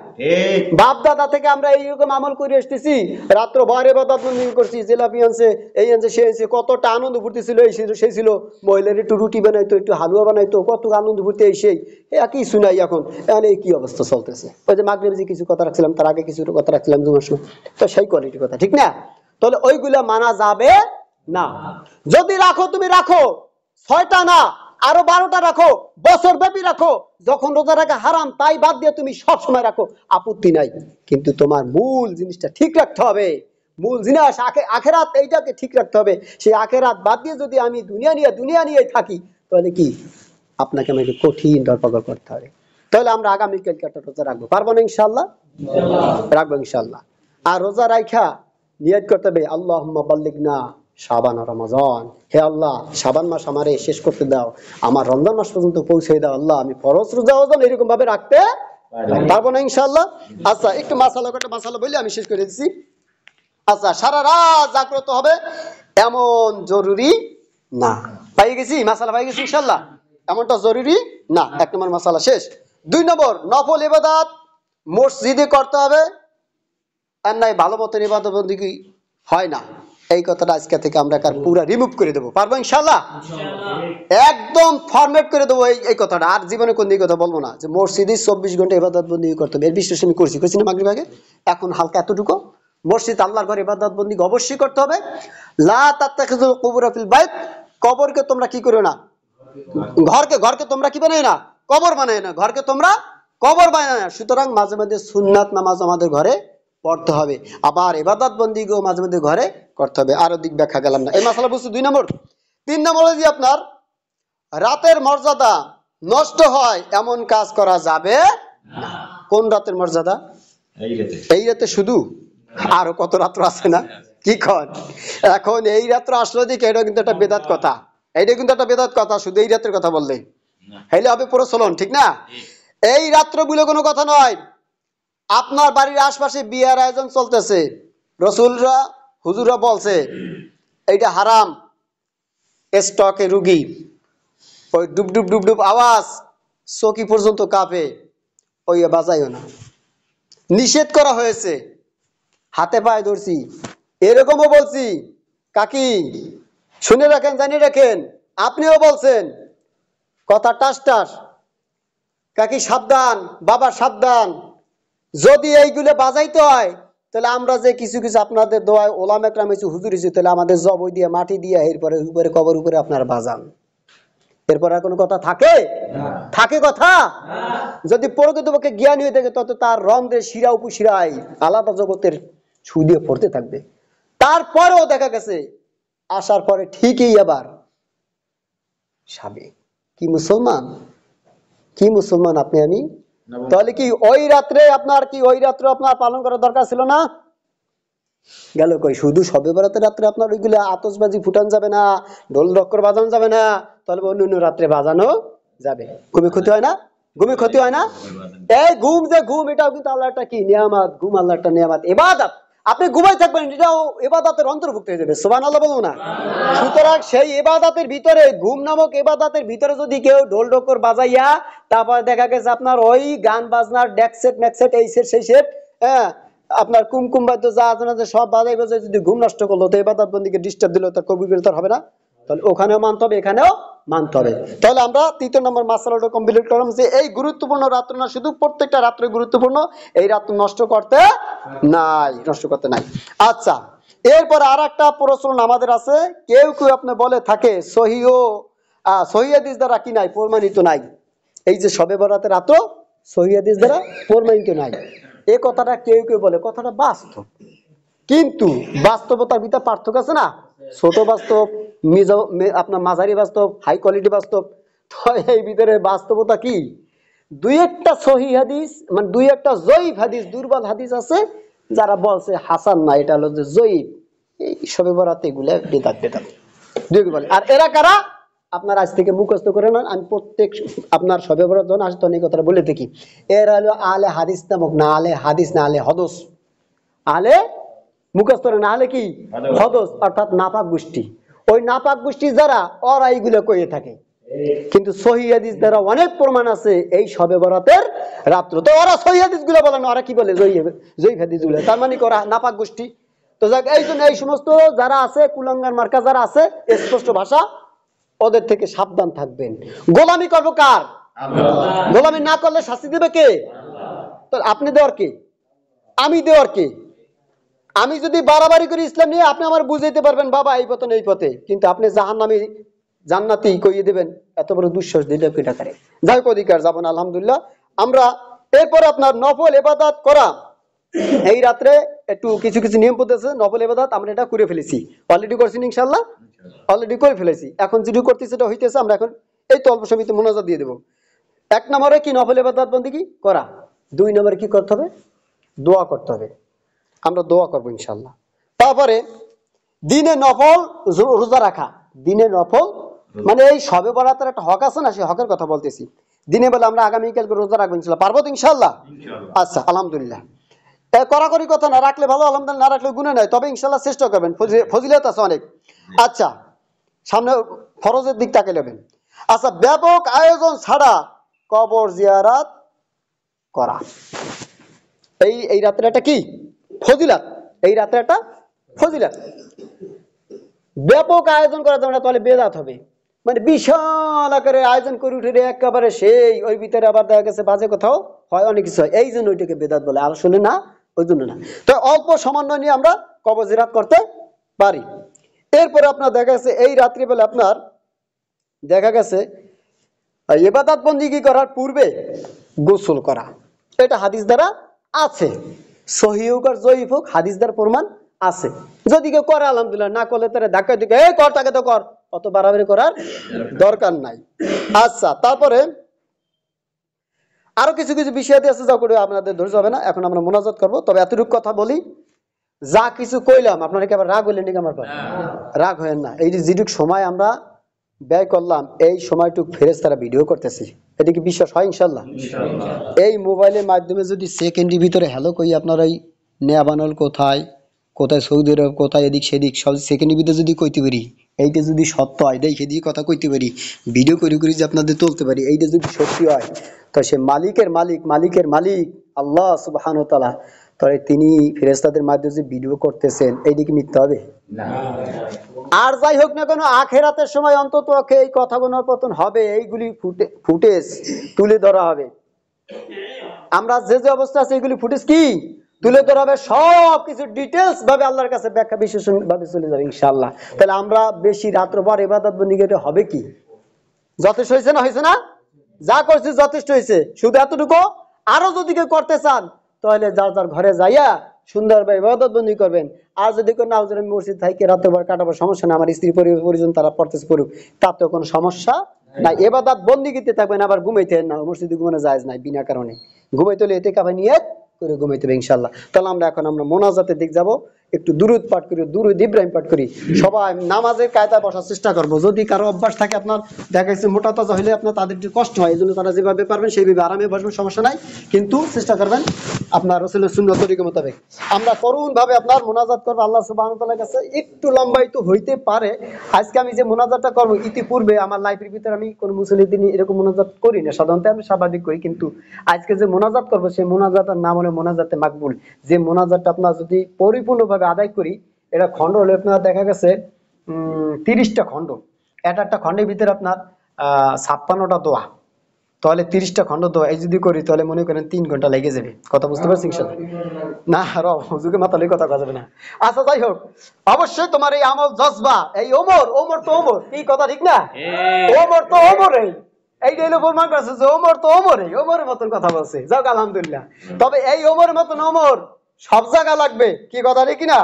বাপ দাদা থেকে আমরা এইরকম আমল করে আসতেছি, রাত্র ভর ইবাদত বন্দি করছি, জিলাপি আনছে, এই আনছে, সে আনছে, কতটা আনন্দ ফুর্তি ছিল, এই ছিল সেই ছিল, মহিলার একটু রুটি বানাইতো, একটু হালুয়া বানাইতো, কত আনন্দ ফুর্তি, এই সেই একই শুনাই। এখন এই কি অবস্থা চলতেছে, ওই যে মাগরিবে যে কিছু কথা রাখছিলাম, তার আগে কিছু কথা রাখছিলাম জুমার সময়, তো সেই কোয়ালিটির কথা, ঠিক না? তাহলে ওইগুলা মানা যাবে না। যদি রাখো তুমি রাখো, 6টা না, আরো 12টা রাখো, বছর ব্যাপী রাখো, যখন রোজা রাখা হারাম তাই বাদ দিয়ে তুমি সব সময় রাখো, আপত্তি নাই, কিন্তু তোমার মূল জিনিসটা ঠিক রাখতে হবে। মূল জিনিস আখেরাত, এইটাকে ঠিক রাখতে হবে। সেই আখেরাত বাদ দিয়ে যদি আমি দুনিয়া নিয়ে থাকি, তাহলে কি আপনাকে আমাকে কঠিন ধরপাকড় করতে হবে। তাহলে আমরা আগামীকালকে একটা রোজা রাখবো, পারবো না ইনশাআল্লাহ? রাখবো ইনশাআল্লাহ। আর রোজা রাখা নিয়ত করতে হবে, আল্লাহুম্মা বাল্লিগনা শাবান রমাজান, হে আল্লাহ শাবান মাস আমারে শেষ করতে দাও, আমার রমজান মাস পর্যন্ত পৌঁছে দাও, আল্লাহ আমি ফরজ রোজা এরকম ভাবে রাখতে পারবো না ইনশাআল্লাহ। আচ্ছা, একটু মাসালা বলি আমি শেষ করে দিচ্ছি। আচ্ছা, সারা রাত জাগ্রত হবে এমন জরুরি না, পাই গেছি মাসালা, পাই গেছি ইনশাআল্লাহ, এমনটা জরুরি না। 1 নম্বর মাসালা শেষ। 2 নম্বর, নফল ইবাদত মসজিদে করতে হবে, আর নাই ভালো মতো ইবাদত বন্দেগী হয় না, এই কথাটা আজকে থেকে আমরা পুরো রিমুভ করে দেবো, পারবো ইনশাল্লাহ? একদম ফরম্যাট করে দেবো এই কথাটা। আর জীবনে কোন দিকে কথা বলবো না যে মসজিদে 24 ঘন্টা ইবাদত বন্দি করতে হবে। এর বিশ্বাস আমি করছি না মাগরিব আগে। এখন হালকা এতটুকু, মসজিদ আল্লাহর ঘরে ইবাদত বন্দি অবশ্যই করতে হবে। লা তাত্তাখিযুল কুবুরা ফিল বাইত, কবরকে তোমরা কি করো না, ঘরকে তোমরা কি বানাই না, কবর বানায় না, ঘরকে তোমরা কবর বানায় না। সুতরাং মাঝে মাঝে সুন্নাত নামাজ আমাদের ঘরে পড়তে হবে, আবার ইবাদত বন্দিগো মাঝে মাঝে ঘরে করতে হবে। আরো দিক ব্যাখ্যা গেলাম না, এই মাসালা বুঝছি 2 নম্বর। 3 নম্বর হলো যে আপনার রাতের মর্যাদা নষ্ট হয় এমন কাজ করা যাবে না। কোন রাতের মর্যাদা? এই রাতে শুধু, আরো কত রাত্র আছে না, কি কন? এখন এই রাত্র আসলে দিকে এটা কিন্তু একটা বেদাত কথা, এইটা কিন্তু একটা বেদাত কথা। শুধু এই রাতের কথা বললে হইলে হবে প্রচলন, ঠিক না? এই রাত্র বলে কোনো কথা নয়। আপনার বাড়ির আশপাশে বিয়ের আয়োজন চলতেছে, রসুলরা হুজুররা বলছে এইটা হারাম, স্টকে রুগী, ওই ডুব ডুব ডুব ডুব আওয়াজ চকি পর্যন্ত কাঁপে, ওই বাজাইও না, নিষেধ করা হয়েছে। হাতে পায়ে ধরছি, এরকমও বলছি। কাকি শুনে রাখেন, জানিয়ে রাখেন, আপনিও বলছেন কথা টাস টাস। কাকি সাবধান, বাবা সাবধান, যদি এইগুলো বাজাইতে হয় তাহলে আমরা যে কিছু কিছু আপনাদের দোয়ায় ওলামা একরাম হয়েছে, হুজুর হয়েছে, তাহলে আমাদের জবই দিয়ে মাটি দিয়ে এরপরে উপরে কবর উপরে আপনারা বাজান। এরপর আর কোনো কথা থাকে? থাকে কথা? যদি প্রকৃতপক্ষে জ্ঞানী হয়ে থাকে তত তার রন্ধ্রে শিরা উপশিরায় আলাদা জগতের ছু দিয়ে পড়তে থাকবে। তারপরেও দেখা গেছে আসার পরে ঠিকই আবার সাবে কি মুসলমান, কি মুসলমান আপনি আমি? তাহলে কি ওই রাত্রে আপনার পালন করার দরকার ছিল না? গেল কই? শুধু শবে বরাতের রাত্রে আপনার ওইগুলো আতশবাজি ফুটান যাবে না, ঢোল ডক্কর বাজানো যাবে না, তাহলে অন্য রাত্রে বাজানো যাবে। ঘুমে ক্ষতি হয় না? ঘুমে ক্ষতি হয় না? এই ঘুম যে ঘুম, এটাও কিন্তু আল্লাহ একটা কি নিয়ামত। ঘুম আল্লাহ একটা নিয়ামত, ইবাদত। আপনি ঘুমাই থাকবেন, এটাও ইবাদতের অন্তর্ভুক্ত হয়ে যাবে। সুবহানাল্লাহ বলবো না? সুতরাং সেই ইবাদতের ভিতরে, ঘুম নামক ইবাদতের ভিতরে যদি কেউ ঢোল ডক্কর বাজাইয়া তারপর দেখা গেছে আপনার ওই গান বাজনার ডেকসেট ম্যাকসেট এই সেট সেই সেট, হ্যাঁ, আপনার কুমকুম বাদ্য যা আছে না, সব বাজাই বাজাই যদি ঘুম নষ্ট করলো, তো ইবাদত বন্দিকে ডিস্টার্ব দিল, তার কবির হবে না? তাহলে ওখানেও মানতে হবে, এখানেও মানতে হবে। তাহলে আমরা 3 নম্বর মাসালাটা কমপ্লিট করলাম যে এই গুরুত্বপূর্ণ রাত্র না, শুধু প্রত্যেকটা রাত্রে গুরুত্বপূর্ণ, এই রাত্র নষ্ট করতে নাই। আচ্ছা, এরপর আর একটা প্রশ্ন আমাদের আছে। কেউ কেউ আপনি বলে থাকে সহি হাদিস দ্বারা কি নাই, প্রমাণিত নাই। এই যে শবে বরাতের রাত্র সহি হাদিস দ্বারা প্রমাণিত নাই, এ কথাটা কেউ কেউ বলে। কথাটা বাস্তব, কিন্তু বাস্তবতার ভিতরে পার্থক্য আছে না? ছোট বাস্তব, আপনার মাঝারি বাস্তব, হাই কোয়ালিটি বাস্তব। তো এই ভিতরে বাস্তবতা কি, 2-1টা সহি হাদিস, মানে 2-1টা জয়ীফ হাদিস, দুর্বল হাদিস আছে, যারা বলছে হাসান না, এটা হলো যে জয়ীফ। এই শবে বরাতে এগুলো বেদাত বলে। আর এরা কারা? আপনার আজ থেকে মুখস্থ করে নেন। আমি প্রত্যেক আপনার শবে বরাত যখন আসতো এই কথাটা বলে থাকি। এরা হলো আলে হাদিস নামক, না আলে হাদিস না আলে হদস, আলে মুখস্থ না হলে কি হদস, অর্থাৎ নাপাক গোষ্ঠী। ওই নাপাক গোষ্ঠী যারা, ওরা এইগুলো কইয়ে থাকে। কিন্তু সহি হাদিস দ্বারা অনেক প্রমাণ আছে এই শবে বরাতের রাত্র। তো ওরা সহি হাদিস গুলো বলে না, ওরা কি বলে জয়ীফ হাদিস গুলো, তার মানে ওরা নাপাক গোষ্ঠী। তো যাক, এই জন্য এই সমস্ত যারা আছে কুলাঙ্গার মার্কা যারা আছে, স্পষ্ট ভাষা, ওদের থেকে সাবধান থাকবেন। গোলামি করবো কার? গোলামি না করলে শাস্তি দেবে কে? তো আপনি দেওয়ার কে? আমি দেওয়ার কে? আমি যদি বাড়াবাড়ি করি ইসলাম নিয়ে, আপনি আমার বুঝাইতে পারবেন বাবা এই পথে এই পথে, কিন্তু আপনি জাহান্নামী জান্নাতি কইয়ে দেবেন, এত বড় দুঃসাহস দিলে কেটা করে? যাই হোক, অধিকার যাব না, আলহামদুলিল্লাহ। আমরা এরপর আপনার নফল ইবাদত করা, এই রাত্রে একটু কিছু কিছু নিয়ম পদ্ধতি আছে। নফল ইবাদত আমরা এটা করে ফেলেছি, অলরেডি করছি ইনশাআল্লাহ, অলরেডি করে ফেলেছি। এখন যেটা করতেছি সেটা হইতেছে, আমরা এখন এই তো অল্প সময়তে মোনাজাত দিয়ে দেবো। 1 নম্বরে কি নফল ইবাদত বন্দেগী করা, 2 নম্বরে কি করতে হবে? দোয়া করতে হবে। আমরা দোয়া করবো ইনশাআল্লাহ। তারপরে দিনে নফল রোজা রাখা। দিনে নফল মানে এই শবে বরাতের একটা হক আছে না, সেই হকের কথা বলতেছি। দিনে বেলা আমরা আগামীকালকে রোজা রাখবো ইনশাআল্লাহ, পারবো তো ইনশাআল্লাহ? আচ্ছা, আলহামদুলিল্লাহ। কড়াকড়ি কথা না, রাখলে ভালো, আলহামদুলিল্লাহ, না রাখলে গুনাহ নাই, তবে ইনশাআল্লাহ চেষ্টা করবেন, ফজিলত আছে অনেক। আচ্ছা, সামনে ফরজের দিক তাকে নেবেন। আচ্ছা, ব্যাপক আয়োজন ছাড়া কবর জিয়ারত করা, এই রাত্রে একটা কি ফজিলত, এই রাত্রে একটা ফজিলত। ব্যাপক আয়োজন করা যাবে না, তাহলে বেদাত হবে। মানে বিশাল আকারে আয়োজন করে উঠে একেবারে সেই ওই ভিতরে আবার দেখা গেছে বাজে কোথাও হয়, অনেক কিছু হয়, এই জন্য ওইটাকে বেদাত বলে। আর শুনে না ওই জন্য না। তো অল্প সামান্য নিয়ে আমরা কবর জিয়ারত করতে পারি। এরপরে আপনার দেখা গেছে এই রাত্রিবেলা আপনার দেখা গেছে ইবাদত বন্দিগি করার পূর্বে গোসল করা, এটা হাদিস দ্বারা আছে। সহিহ হোক আর জয়ীফ হোক, হাদিস দ্বারা প্রমাণ আছে। যদি কেউ করে আলহামদুলিল্লাহ, না করলে তারা ধাক্কা দিকে এই কর, তাকে তো কর, অত বাড়াবাড়ি করার দরকার নাই। আচ্ছা, তারপরে আরো কিছু কিছু বিষয় আছে যা করে আপনাদের ধৈর্য হবে না, এখন আমরা মোনাজাত করবো। তবে এতটুকু কথা বলি, যা কিছু কইলাম আপনারা কি আবার রাগ হইলেন নাকি আমার পর? রাগ হয়েন না। এই যে যেটুক সময় আমরা ব্যয় করলাম, এই সময়টুক ফেরেশতারা ভিডিও করতেছি, এটা কি বিশ্বাস হয়? ইনশাল্লাহ। এই মোবাইলের মাধ্যমে যদি সেকেন্ডের ভিতরে হ্যালো কই, আপনার এই নেয়াবানল কোথায় কোথায়, সৌদি আরব কোথায়, এদিক সেদিক সব সেকেন্ডের ভিতরে যদি কইতে পারি, এইটা যদি সত্য হয়, দেখে দিয়ে কথা কইতে পারি, ভিডিও করে করে যে আপনাদের তুলতে পারি, এইটা যদি সত্যি হয়, তো সে মালিকের মালিক, মালিকের মালিক আল্লাহ সুবহানাহু ওয়া তাআলা, তবে তিনি ফেরেশতাদের মাধ্যমে যে ভিডিও করতেছেন, এইদিকে মিথ্যা হবে? আর যাই হোক না কেন, আখেরাতের সময় অন্তত এই কথাগুলোর পতন হবে, এইগুলি ফুটেজ তুলে ধরা হবে। আমরা যে যে অবস্থা আছে এইগুলি ফুটেজ কি তুলে ধরা হবে, সব কিছু ডিটেলস ভাবে আল্লাহর কাছে ব্যাখ্যা বিশ্লেষণ ভাবে চলে যাবে ইনশাআল্লাহ। তাহলে আমরা বেশি রাত্রভর ইবাদত বন্দেগি হবে কি? যথেষ্ট হয়েছে না? হয়েছে না? যা করছি যথেষ্ট হয়েছে, শুধু এতটুকু। আরো যদি কেউ করতে চান, তাহলে যার যার ঘরে যাইয়া সুন্দরভাবে ইবাদত বন্দি করবেন। আর যদি কেউ নাও আমি মসজিদ থাকি রাত্রভর কাটাবার সমস্যা না, আমার স্ত্রী পরিজন তারা পড়তেছে পড়ুক, তাতে কোনো সমস্যা নাই। ইবাদত বন্দিগিতে থাকবেন, আবার ঘুমাইতে না, মসজিদে ঘুমানো জায়েজ নাই বিনা কারণে। ঘুমাইতে হলে এতে কাবা নিয়ত করে ঘুমাইতে হবে ইনশাআল্লাহ। তাহলে আমরা মোনাজাতের দিক যাব, একটু দুরুদ পাঠ করি, দুরুদ ইব্রাহিম পাঠ করি। সবাই নামাজের কায়দায় বসার চেষ্টা করবো। যদি কারো অভ্যাস থাকে, আপনার দেখা যাচ্ছে মোটা তাজা হলে আপনার তাদের একটু কষ্ট হয়, এই জন্য তারা যেভাবে পারবেন সেইভাবে আরামে বসবেন, সমস্যা নাই। কিন্তু চেষ্টা করবেন আপনার রাসূলের সুন্নাত তরিকা মোতাবেক। আমরা করুণ ভাবে আপনার মোনাজাত করবো আল্লাহ সুবহানাহু ওয়া তাআলার কাছে। একটু লম্বায়িত হইতে পারে। আজকে আমি যে মোনাজাতটা করবো, ইতিপূর্বে আমার লাইফের ভিতরে আমি কোন মুসল্লি দিন এরকম মোনাজাত করি না, সাধারণত আমি স্বাভাবিক করি। কিন্তু আজকে যে মোনাজাত করবো, সেই মোনাজাতের নাম হলো মোনাজাতে মাকবুল। যে মোনাজাতটা আপনার যদি পরিপূর্ণভাবে আদায় করি, এটা খন্ড হলে আপনার দেখা গেছে 30টা খন্ড। একটা খন্ডের ভিতরে আপনার 56টা দোয়া, তাহলে 30টা খন্ড দোয়া এই যদি করি, তাহলে মনে করেন 3 ঘন্টা লেগে যাবে। কথা বুঝতে পারছি ইনশাআল্লাহ? না হুজুরকে মাতালে কথা কওয়া যাবে না। আচ্ছা, যাই হোক, অবশ্যই তোমার এই আমল জজবা, এই ওমর তো ওমর, কি কথা ঠিক না? ওমর তো ওমরই, এইটা হলো প্রমাণ করছে যে ওমর তো ওমরের মতন কথা বলছে। যাক আলহামদুলিল্লাহ। তবে এই ওমরের মতন ওমর সব জায়গা লাগবে, কি কথা ঠিক না?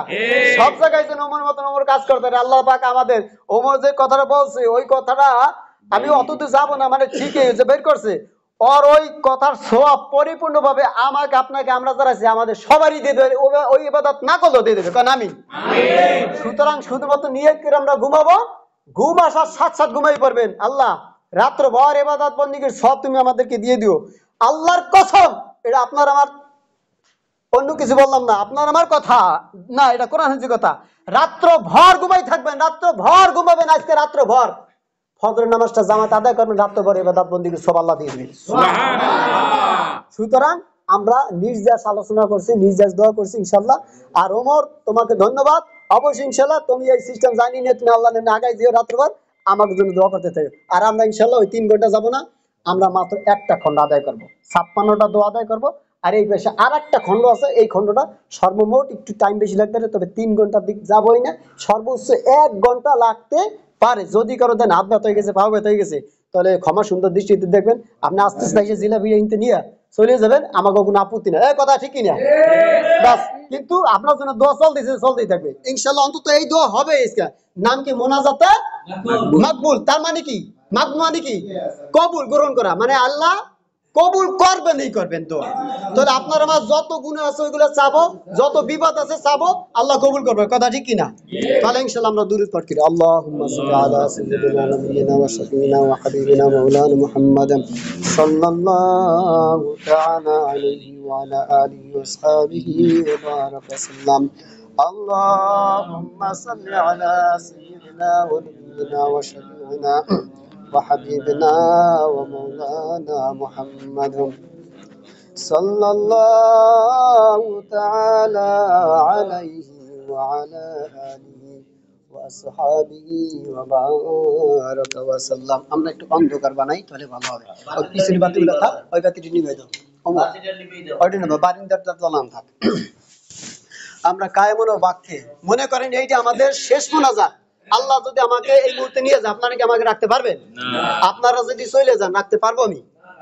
সব জায়গায় যেন ওমর মতন ওমর কাজ করতে পারে। আল্লাহ পাক আমাদের ওমর যে কথাটা বলছে, ওই কথাটা আমি অতদূর যাব না, মানে ঠিকই যে বের করছে, আর ওই কথার সওয়াব পরিপূর্ণভাবে আমাকে আপনাকে আমরা যারা আছি আমাদের সবারই দিয়ে দেবে। ওই ইবাদত না করলেও দিয়ে দেবে, কারণ আমিন। সুতরাং শুধুমাত্র নিয়ত করে আমরা ঘুমাবো, ঘুম আসার সাথে সাথে ঘুমাই পড়বেন। আল্লাহ রাত্রভর ইবাদত বন্দেগীর সব তুমি আমাদেরকে দিয়ে দিও, আল্লাহর কসম। এটা আপনার আমার অন্য কিছু বললাম না, আপনার আমার কথা না, এটা কোরআন হাদিসের কথা। রাত্রভর ঘুমাই থাকবেন, রাত্রভর ঘুমাবেন। আজকে রাত্রভর ফজরের নামাজটা জামাত আদায় করবেন, রাত্রভর ইবাদত বন্দেগীর সব আল্লাহ দিয়ে দিবেন। সুতরাং আমরা নির্যাস আলোচনা করছি, নির্যাস দোয়া করছি ইনশাআল্লাহ। আর ওমর, তোমাকে ধন্যবাদ। অবশ্যই ইনশাআল্লাহ তুমি এই সিস্টেম জানি না, তুমি আল্লাহ নামে আগাই দিও, রাত্রভর আমাকে জন্য দোয়া করতে থাকো। আর আমরা ইনশাআল্লাহ ওই 3 ঘন্টা যাব না, আমরা মাত্র একটা খন্ড আদায় করব, 56টা দোয়া আদায় করব। আর এই পাশে আর একটা খন্ড আছে, এই খন্ডটা সর্বমোট একটু টাইম বেশি লাগতে পারে, তবে 3 ঘন্টার দিক যাবই না, সর্বোচ্চ 1 ঘন্টা লাগতে পারে। যদি কারো দেন হাত ব্যথা হয়ে গেছে, পা ব্যথা হয়ে গেছে, তাহলে ক্ষমা সুন্দর দৃষ্টিতে দেখবেন। আপনি আস্তে আস্তে এসে জিলাপি কিনতে নিয়ে চলে যাবেন, আমাকে কোনো আপত্তি না। এই কথা ঠিকই না? বাস, কিন্তু আপনার জন্য দোয়া চলতেই থাকবে ইনশাআল্লাহ। অন্তত এই দোয়া হবে। ইসকা নাম কি? মোনাজাতে মাকবুল। তার মানে কি? মাকবুল মানে কি? কবুল, গ্রহণ করা, মানে আল্লাহ কবুল করবেনই করবেন দোয়া। তাহলে আপনার আমার যত গুনাহ আছে ওইগুলো চাবো, যত বিপদ আছে চাবো, আল্লাহ কবুল করবে। কথা ঠিক কি না? তাহলে ইনশাআল্লাহ আমরা দুরূদ পাঠ করি। আল্লাহুম্মা সাল্লি আলা সাইয়্যিদিনা নাবিয়িনা ওয়া শাফিঈনা ওয়া হাবিবিনা মাওলানা মুহাম্মাদান সাল্লাল্লাহু তাআলা আলাইহি ওয়া আলা আলিহি ওয়া আসহাবিহি ওয়া বারাকা ওয়াসাল্লাম। আল্লাহুম্মা সাল্লি আলা সাইয়্যিদিনা ওয়া নাবিয়িনা ওয়া শাফিঈনা وحبيبنا ومولانا محمد صلى الله تعالى عليه وعلى آله وأصحابه وبارك وسلم আমরা একটু অন্ধকার বানাই তাহলে ভালো হবে ওই পিছনের বাতিগুলো থাক ওই বাতিটি নিভে দাও ওইটা নেবো বারিন্দাটা জ্বালানো থাক আমরা কায়েমন ও বাক্যে মনে করেন এইটা আমাদের শেষ মোনাজাত আল্লাহ যদি আমাকে এই মুহূর্তে নিয়ে যায় আপনারা কি আমাকে রাখতে পারবেন আপনারা যদি চলে যান রাখতে পারবো আমি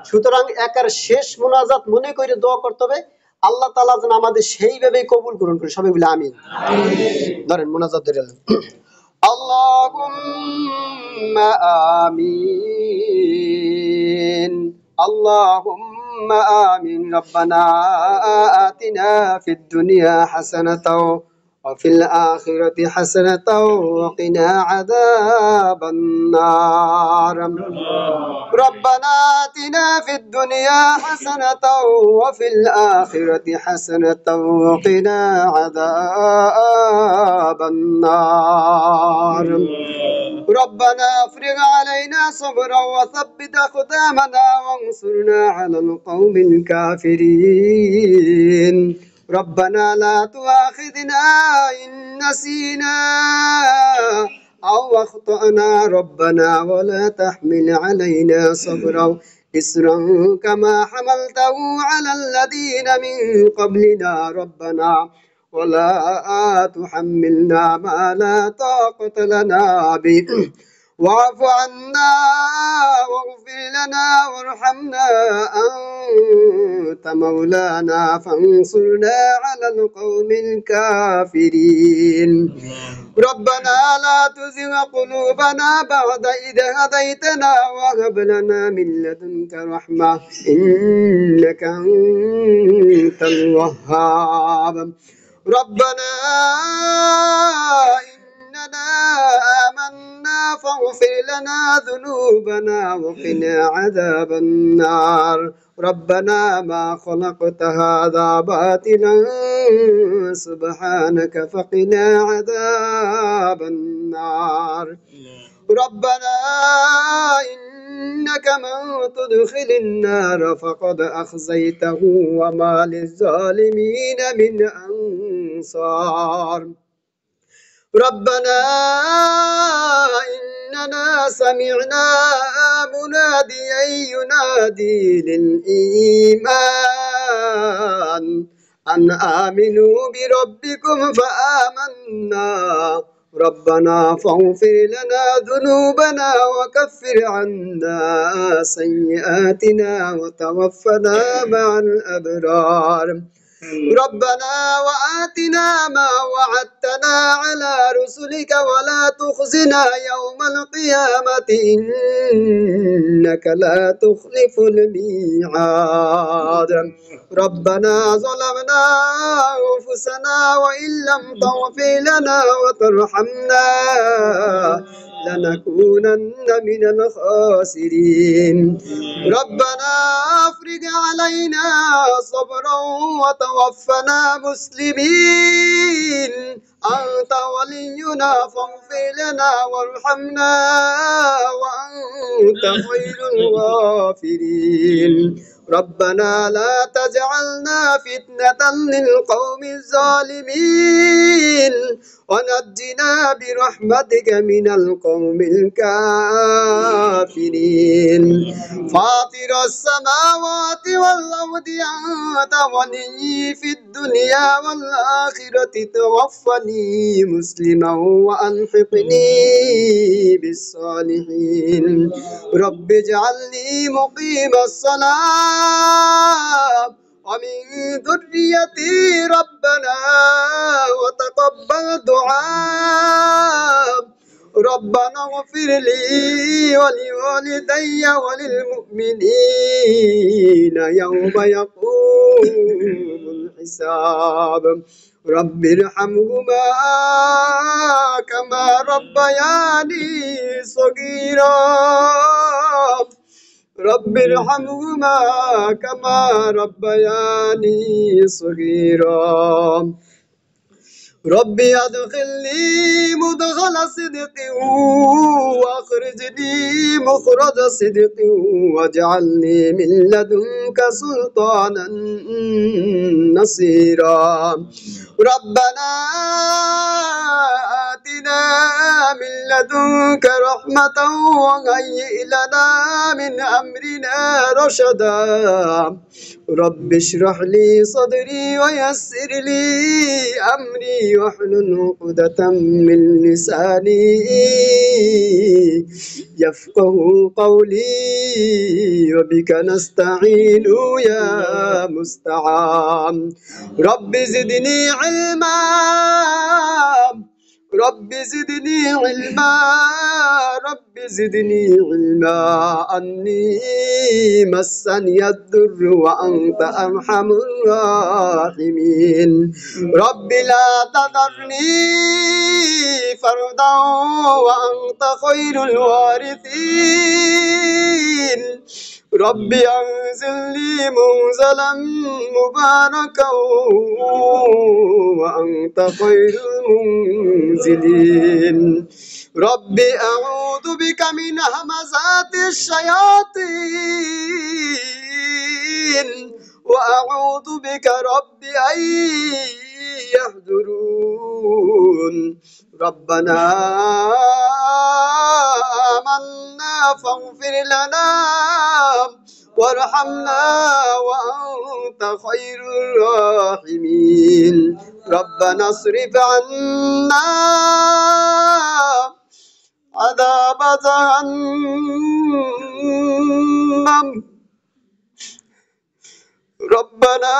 সুতরাং একার শেষ মোনাজাত মনে করে দোয়া করতে হবে আল্লাহ তাআলা যেন আমাদের সেইভাবে কবুল করুন করে সবাই বলে আমিন ধরেন মোনাজাত ধরে আল্লাহুম্মা আমিন আল্লাহুম্মা আমিন রব্বানা আতিনা ফিদ দুনিয়া হাসানাতাও وفي الآخرة حسنة وقنا عذاب النار ربنا آتنا في الدنيا حسنة وفي الآخرة حسنة وقنا عذاب النار ربنا افرغ علينا صبرا وثبت أقدامنا وانصرنا على القوم الكافرين ربنا لا تؤاخذنا إن نسينا أو أخطأنا ربنا ولا تحمل علينا صبرا إسرا كما حملته على الذين من قبلنا ربنا ولا تحملنا ما لا طاقة لنا به واعف عنا واغفر لنا وارحمنا أنت مولانا فانصرنا على القوم الكافرين ربنا لا تزغ قلوبنا بعد إذ هديتنا وهب لنا من لدنك رحمة إنك أنت الوهاب ربنا إننا آمنا فاغفر لنا ذنوبنا وقنا عذاب النار ربنا ما خلقت هذا باطلا سبحانك فقنا عذاب النار ربنا إنك من تدخل النار فقد أخزيته وما للظالمين من أنصار ربنا إننا سمعنا مناديا ينادي للإيمان أن آمنوا بربكم فآمنا ربنا فاغفر لنا ذنوبنا وكفر عنا سيئاتنا وتوفنا مع الأبرار ربنا وآتنا ما وعدتنا على رسلك ولا تخزنا يوم القيامة إنك لا تخلف الميعاد ربنا ظلمنا أنفسنا وإن لم تغفر لنا وترحمنا لنكونن من الخاسرين ربنا أفرغ علينا صبرا وتوفنا مسلمين أنت ولينا فاغفر لنا وارحمنا وأنت خير الغافرين ربنا لا تجعلنا فتنة للقوم الظالمين ونجنا برحمتك من القوم الكافرين فاطر السماوات والأرض أنت ولي في الدنيا والآخرة توفني مسلما وألحقني بالصالحين رب اجعلني مقيم الصلاة ومن ذريتي ربنا وتقبل دعاء ربنا اغفر لي ولوالدي وللمؤمنين يوم يقوم الحساب رب ارحمهما كما ربياني صغيرا رب ارحمهما كما ربياني صغيرا ربي أدخلني مدخل صدق وأخرجني مخرج صدق واجعلني من لدنك سلطانا نصيرا ربنا آتنا من لدنك رحمة وهيئ لنا من أمرنا رشدا رب اشرح لي صدري ويسر لي أمري واحلل عقدة من لساني يفقه قولي وبك نستعين يا مستعان رب زدني علما رب زدني علما رب زدني علما أني مسني الضر وأنت أرحم الراحمين رب لا تذرني فردا وأنت خير الوارثين رب أنزلني منزلا مباركا وأنت خير المنزلين رب أعوذ بك من همزات الشياطين وأعوذ بك رب أن يحضرون ربنا آمنا فاغفر لنا وارحمنا وأنت خير الراحمين ربنا اصرف عنا عذاب جهنم ربنا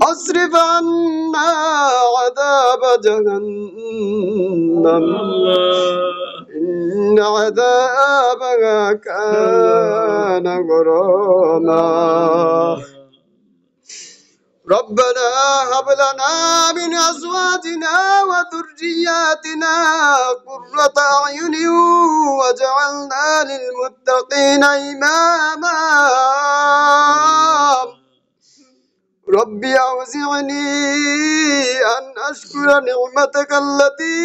اصرف عنا عذاب جهنم إن عذابها كان غراما ربنا هب لنا من أزواجنا وذرياتنا قرة أعين واجعلنا للمتقين إماما ربي أوزعني أن أشكر نعمتك التي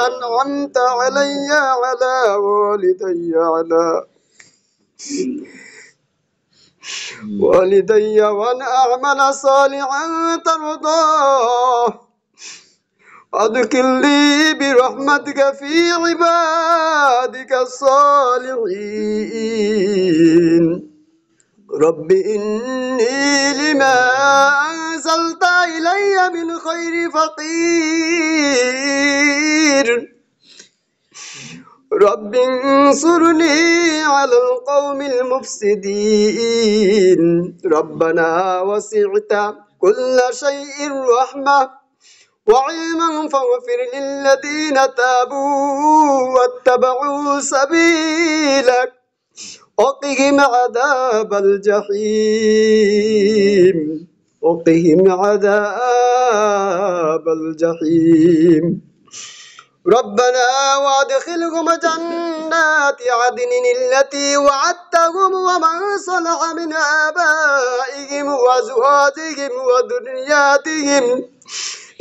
أنعمت علي وعلى والدي وأن أعمل صالحا ترضاه أدخلني برحمتك في عبادك الصالحين رب إني لما أنزلت إلي من خير فقير رب انصرني على القوم المفسدين ربنا وسعت كل شيء رحمة وعلما فاغفر للذين تابوا واتبعوا سبيلك وقهم عذاب الجحيم وقهم عذاب الجحيم ربنا وادخلهم جنات عدن التي وعدتهم ومن صلح من آبائهم وأزواجهم وذرياتهم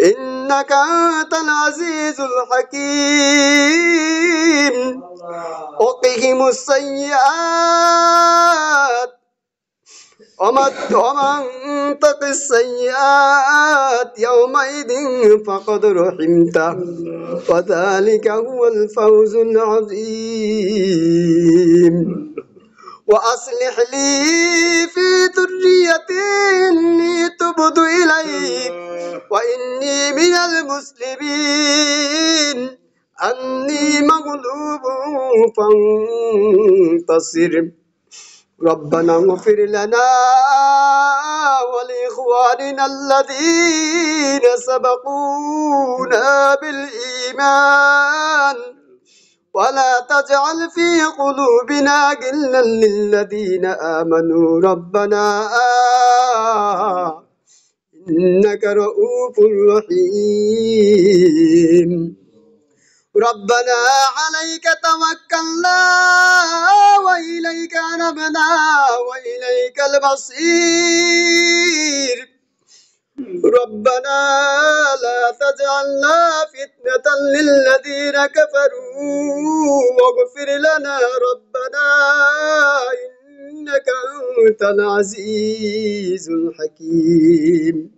إنك أنت العزيز الحكيم وقهم السيئات ومن تق السيئات يومئذ فقد رحمته وذلك هو الفوز العظيم وأصلح لي في ذريتي إني تبت إليك وإني من المسلمين أني مغلوب فانتصر ربنا اغفر لنا ولإخواننا الذين سبقونا بالإيمان ولا تجعل في قلوبنا غلا للذين آمنوا ربنا إنك رؤوف رحيم ربنا عليك توكلنا وإليك أنبنا وإليك المصير ربنا لا تجعلنا فتنة للذين كفروا واغفر لنا ربنا إنك أنت العزيز الحكيم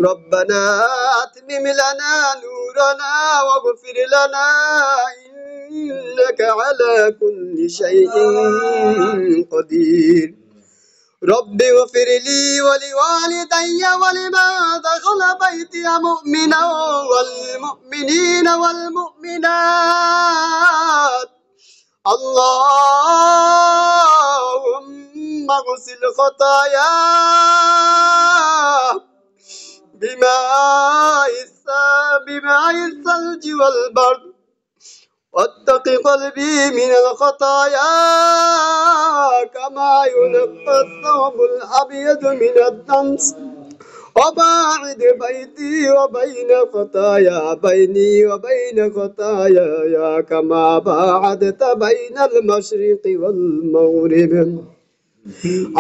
ربنا أتمم لنا نورنا واغفر لنا إنك على كل شيء قدير رب اغفر لي ولوالدي ولمن دخل بيتي مؤمنا والمؤمنين والمؤمنات اللهم اغسل خطاياه بماء الثلج والبرد واتق قلبي من الخطايا كما ينقى الثوب الأبيض من الدنس وباعد بيني وبين بيني وبين خطاياي كما باعدت بين المشرق والمغرب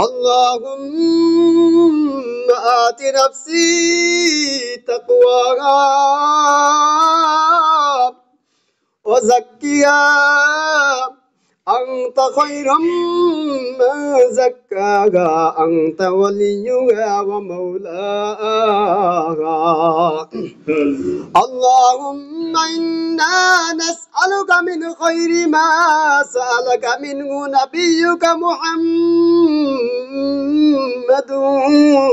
اللهم آت نفسي تقواها وزكها أنت خير من زكاها أنت وليها ومولاها اللهم إنا نسألك من خير ما سألك منه نبيك محمد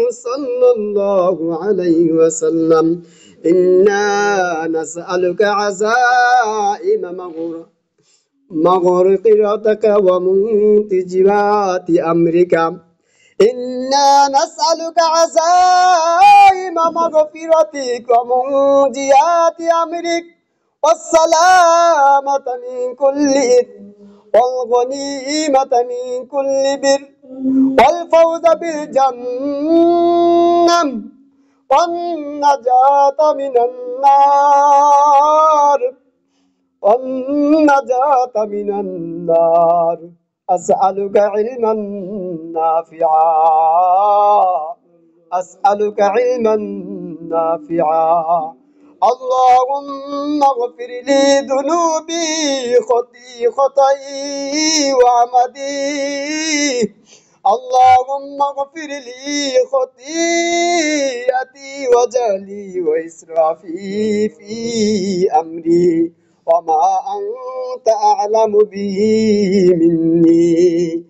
صلى الله عليه وسلم إنا نسألك عزائم مغفرتك ومنتجبات أمرك إنا نسألك عزائم مغفرتك ومنجيات أمرك والسلامة من كل إثم والغنيمة من كل بر والفوز بالجنة والنجاة من النار أسألك علما نافعا اللهم اغفر لي ذنوبي خطئي وعمدي اللهم اغفر لي خطيئتي وجهلي وإسرافي في أمري وما أنت أعلم به مني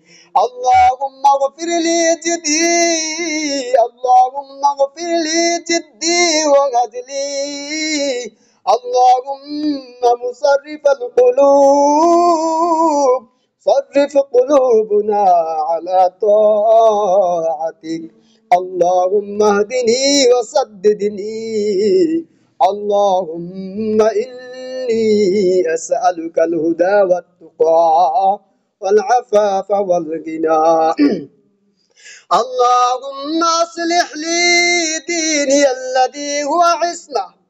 اللهم اغفر لي جدي وهزلي اللهم مصرف القلوب صرف قلوبنا على طاعتك اللهم اهدني وسددني اللهم إني أسألك الهدى والتقى والعفاف والغنى اللهم أصلح لي ديني الذي هو عصمة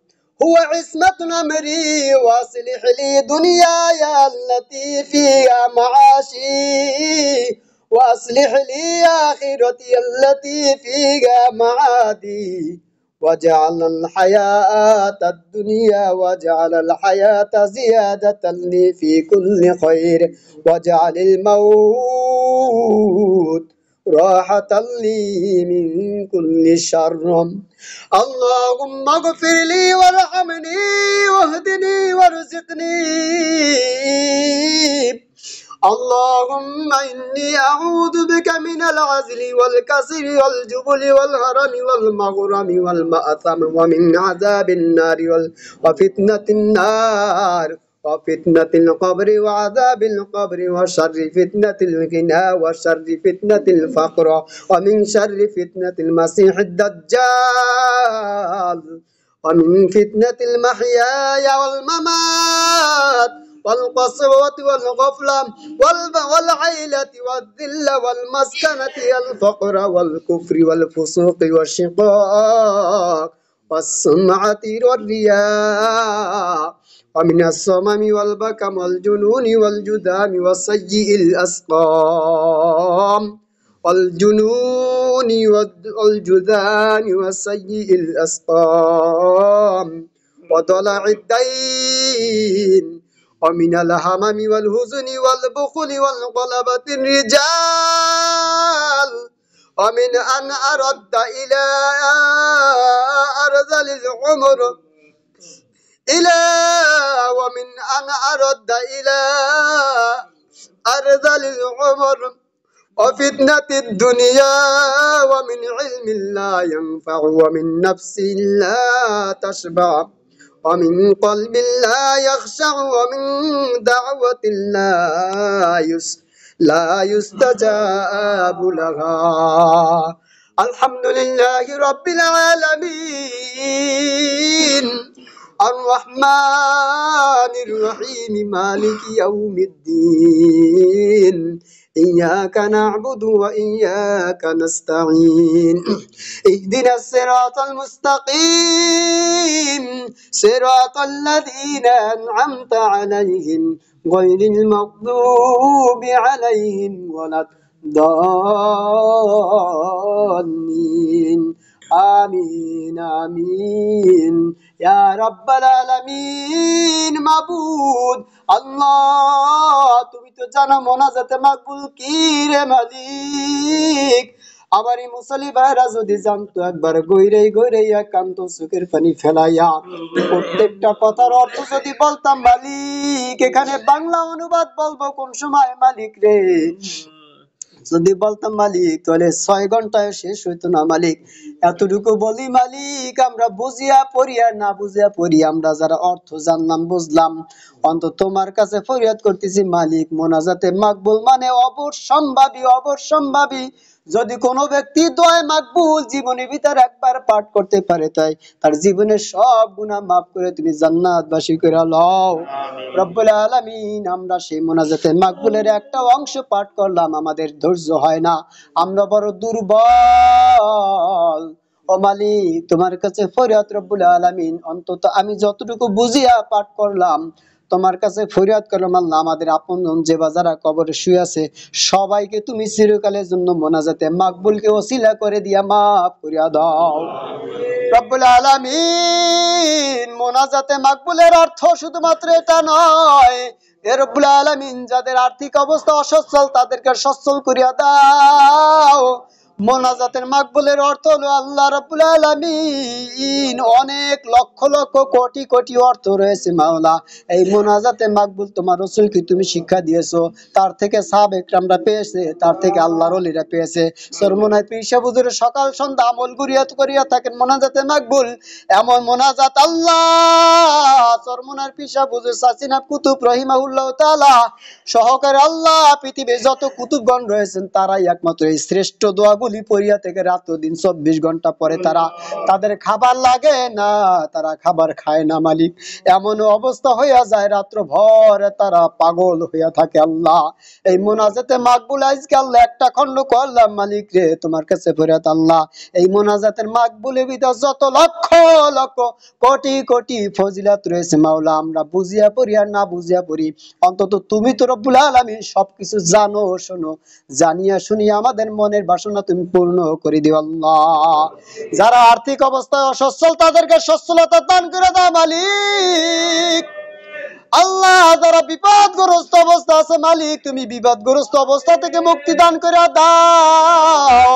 أمري وأصلح لي دنياي التي فيها معاشي وأصلح لي آخرتي التي فيها معادي واجعل الحياة زيادة لي في كل خير واجعل الموت راحة لي من كل شر اللهم اغفر لي وارحمني واهدني وارزقني اللهم إني أعوذ بك من العزل والكسل والجبل والهرم والمغرم والمأثم ومن عذاب النار وفتنة النار وفتنة القبر وعذاب القبر وشر فتنة الغنى وشر فتنة الفقر ومن شر فتنة المسيح الدجال ومن فتنة المحيا والممات والقسوة والغفلة والعيلة والذل والمسكنة الفقر والكفر والفسوق والشقاق والسمعة والرياء ومن الصمم والبكم والجنون والجذام وسيء الأسقام والجنون والجذام وسيء الأسقام وضلع الدين ومن الهمم والحزن والبخل والغلبة الرجال ومن أن أرد إلى أرذل العمر ومن أن أرد إلى أرذل العمر وفتنة الدنيا ومن علم لا ينفع ومن نفس لا تشبع ومن قلب لا يخشع ومن دعوة لا يستجاب لها. الحمد لله رب العالمين الرحمن الرحيم مالك يوم الدين إياك نعبد وإياك نستعين اهدنا الصراط المستقيم صراط الذين أنعمت عليهم غير المغضوب عليهم ولا الضالين آمين آمين يا رب العالمين মাবুদ আল্লাহ তুমি তো জানো মোনাজাতে মাকবুল কি রে মালিক আমার এই মুসল্লি ভাইরা যদি জানতো একবার গইরে গইরে একান্ত চোখের পানি ফেলাইয়া প্রত্যেকটা কথার অর্থ যদি বলতাম মালিক এখানে বাংলা অনুবাদ বলবো কোন সময় মালিক রে যদি বলতাম মালিক তাহলে 6 ঘন্টায় শেষ হইতো না মালিক এতটুকু বলি মালিক আমরা বুঝিয়া পড়ি আর না বুঝিয়া পড়ি আমরা যারা অর্থ জানলাম বুঝলাম অন্তত তোমার কাছে ফরিয়াদ করতেছি মালিক মোনাজাতে মাকবুল মানে অবশ্যম্ভাবী যদি কোনো ব্যক্তি দোয়া মাকবুল জীবনের ভিতর একবার পাঠ করতে পারে তাই তার জীবনের সব গুনাহ maaf করে তুমি জান্নাতবাসী করে লও রব্বুল আলামিন আমরা সেই মোনাজাতে মাকবুলের একটা অংশ পাঠ করলাম আমাদের ধৈর্য হয় না আমরা বড় দুর্বল ও মালিক তোমার কাছে ফরিয়াদ রব্বুল আলামিন অন্তত আমি যতটুকু বুঝিয়া পাঠ করলাম তোমার কাছে ফরিয়াদ করলাম আল্লাহ আমাদের আপনজন যে যারা কবরে শুয়ে আছে সবাইকে তুমি চিরকালের জন্য মোনাজাতে মাকবুলকে ওসিলা করে দিয়া maaf করিয়া দাও রব্বুল আলামিন মোনাজাতে মাকবুলের অর্থ শুধুমাত্র এটা নয় এ রব্বুল আলামিন যাদের আর্থিক অবস্থা অসচ্ছল তাদেরকে সচ্ছল করিয়া দাও মোনাজাতের মাকবুলের অর্থ হলো আল্লাহ রাব্বুল আলামিন অনেক লক্ষ লক্ষ কোটি কোটি অর্থ রয়েছে মাওলা এই মোনাজাতে মাকবুল তোমার রাসূলকে তুমি শিক্ষা দিয়েছো তার থেকে সাহাবা ইকরামরা পেয়েছে তার থেকে আল্লাহর ওলিরা পেয়েছে সরমনায় পীর সাহেব হুজুরের সকাল সন্ধ্যা আমল করিয়া থাকেন মোনাজাতে মাকবুল এমন মোনাজাত আল্লাহ সরমনার পীর সাহেব হুজুর সাসিনা কুতুব রহিমাহুল্লাহ তাআলা সহকারে আল্লাহ পৃথিবীর যত কুতুবগণ রয়েছেন তারাই একমাত্র এই শ্রেষ্ঠ দোয়া বলি পড়িয়া থেকে রাত দিন 24 ঘন্টা পরে তাদের খাবার লাগে না তারা খাবার খায় না মালিক এমন অবস্থা হইয়া যায় রাত্র ভর তারা পাগল হইয়া থাকে আল্লাহ এই মোনাজাতে মাকবুল আজকে আল্লাহ একটা খণ্ড করলাম মালিক রে তোমার কাছে ফরিয়াদ আল্লাহ এই মোনাজাতের মাকবুলের ভিতর যত লক্ষ লক্ষ কোটি কোটি ফজিলত রয়েছে মাওলা আমরা বুঝিয়া পড়ি আর না বুঝিয়া পড়ি অন্তত তুমি তো রব্বুল আলামিন সবকিছু জানো শোনো জানিয়া শুনিয়া আমাদের মনের বাসনা তুমি পূর্ণ করে দিও আল্লাহ যারা আর্থিক অবস্থায় অসচ্ছল তাদেরকে সচ্ছলতা দান করে দাও মালিক আল্লাহ যারা বিপদগ্রস্ত অবস্থা আছে মালিক তুমি বিপদগ্রস্ত অবস্থা থেকে মুক্তি দান করে দাও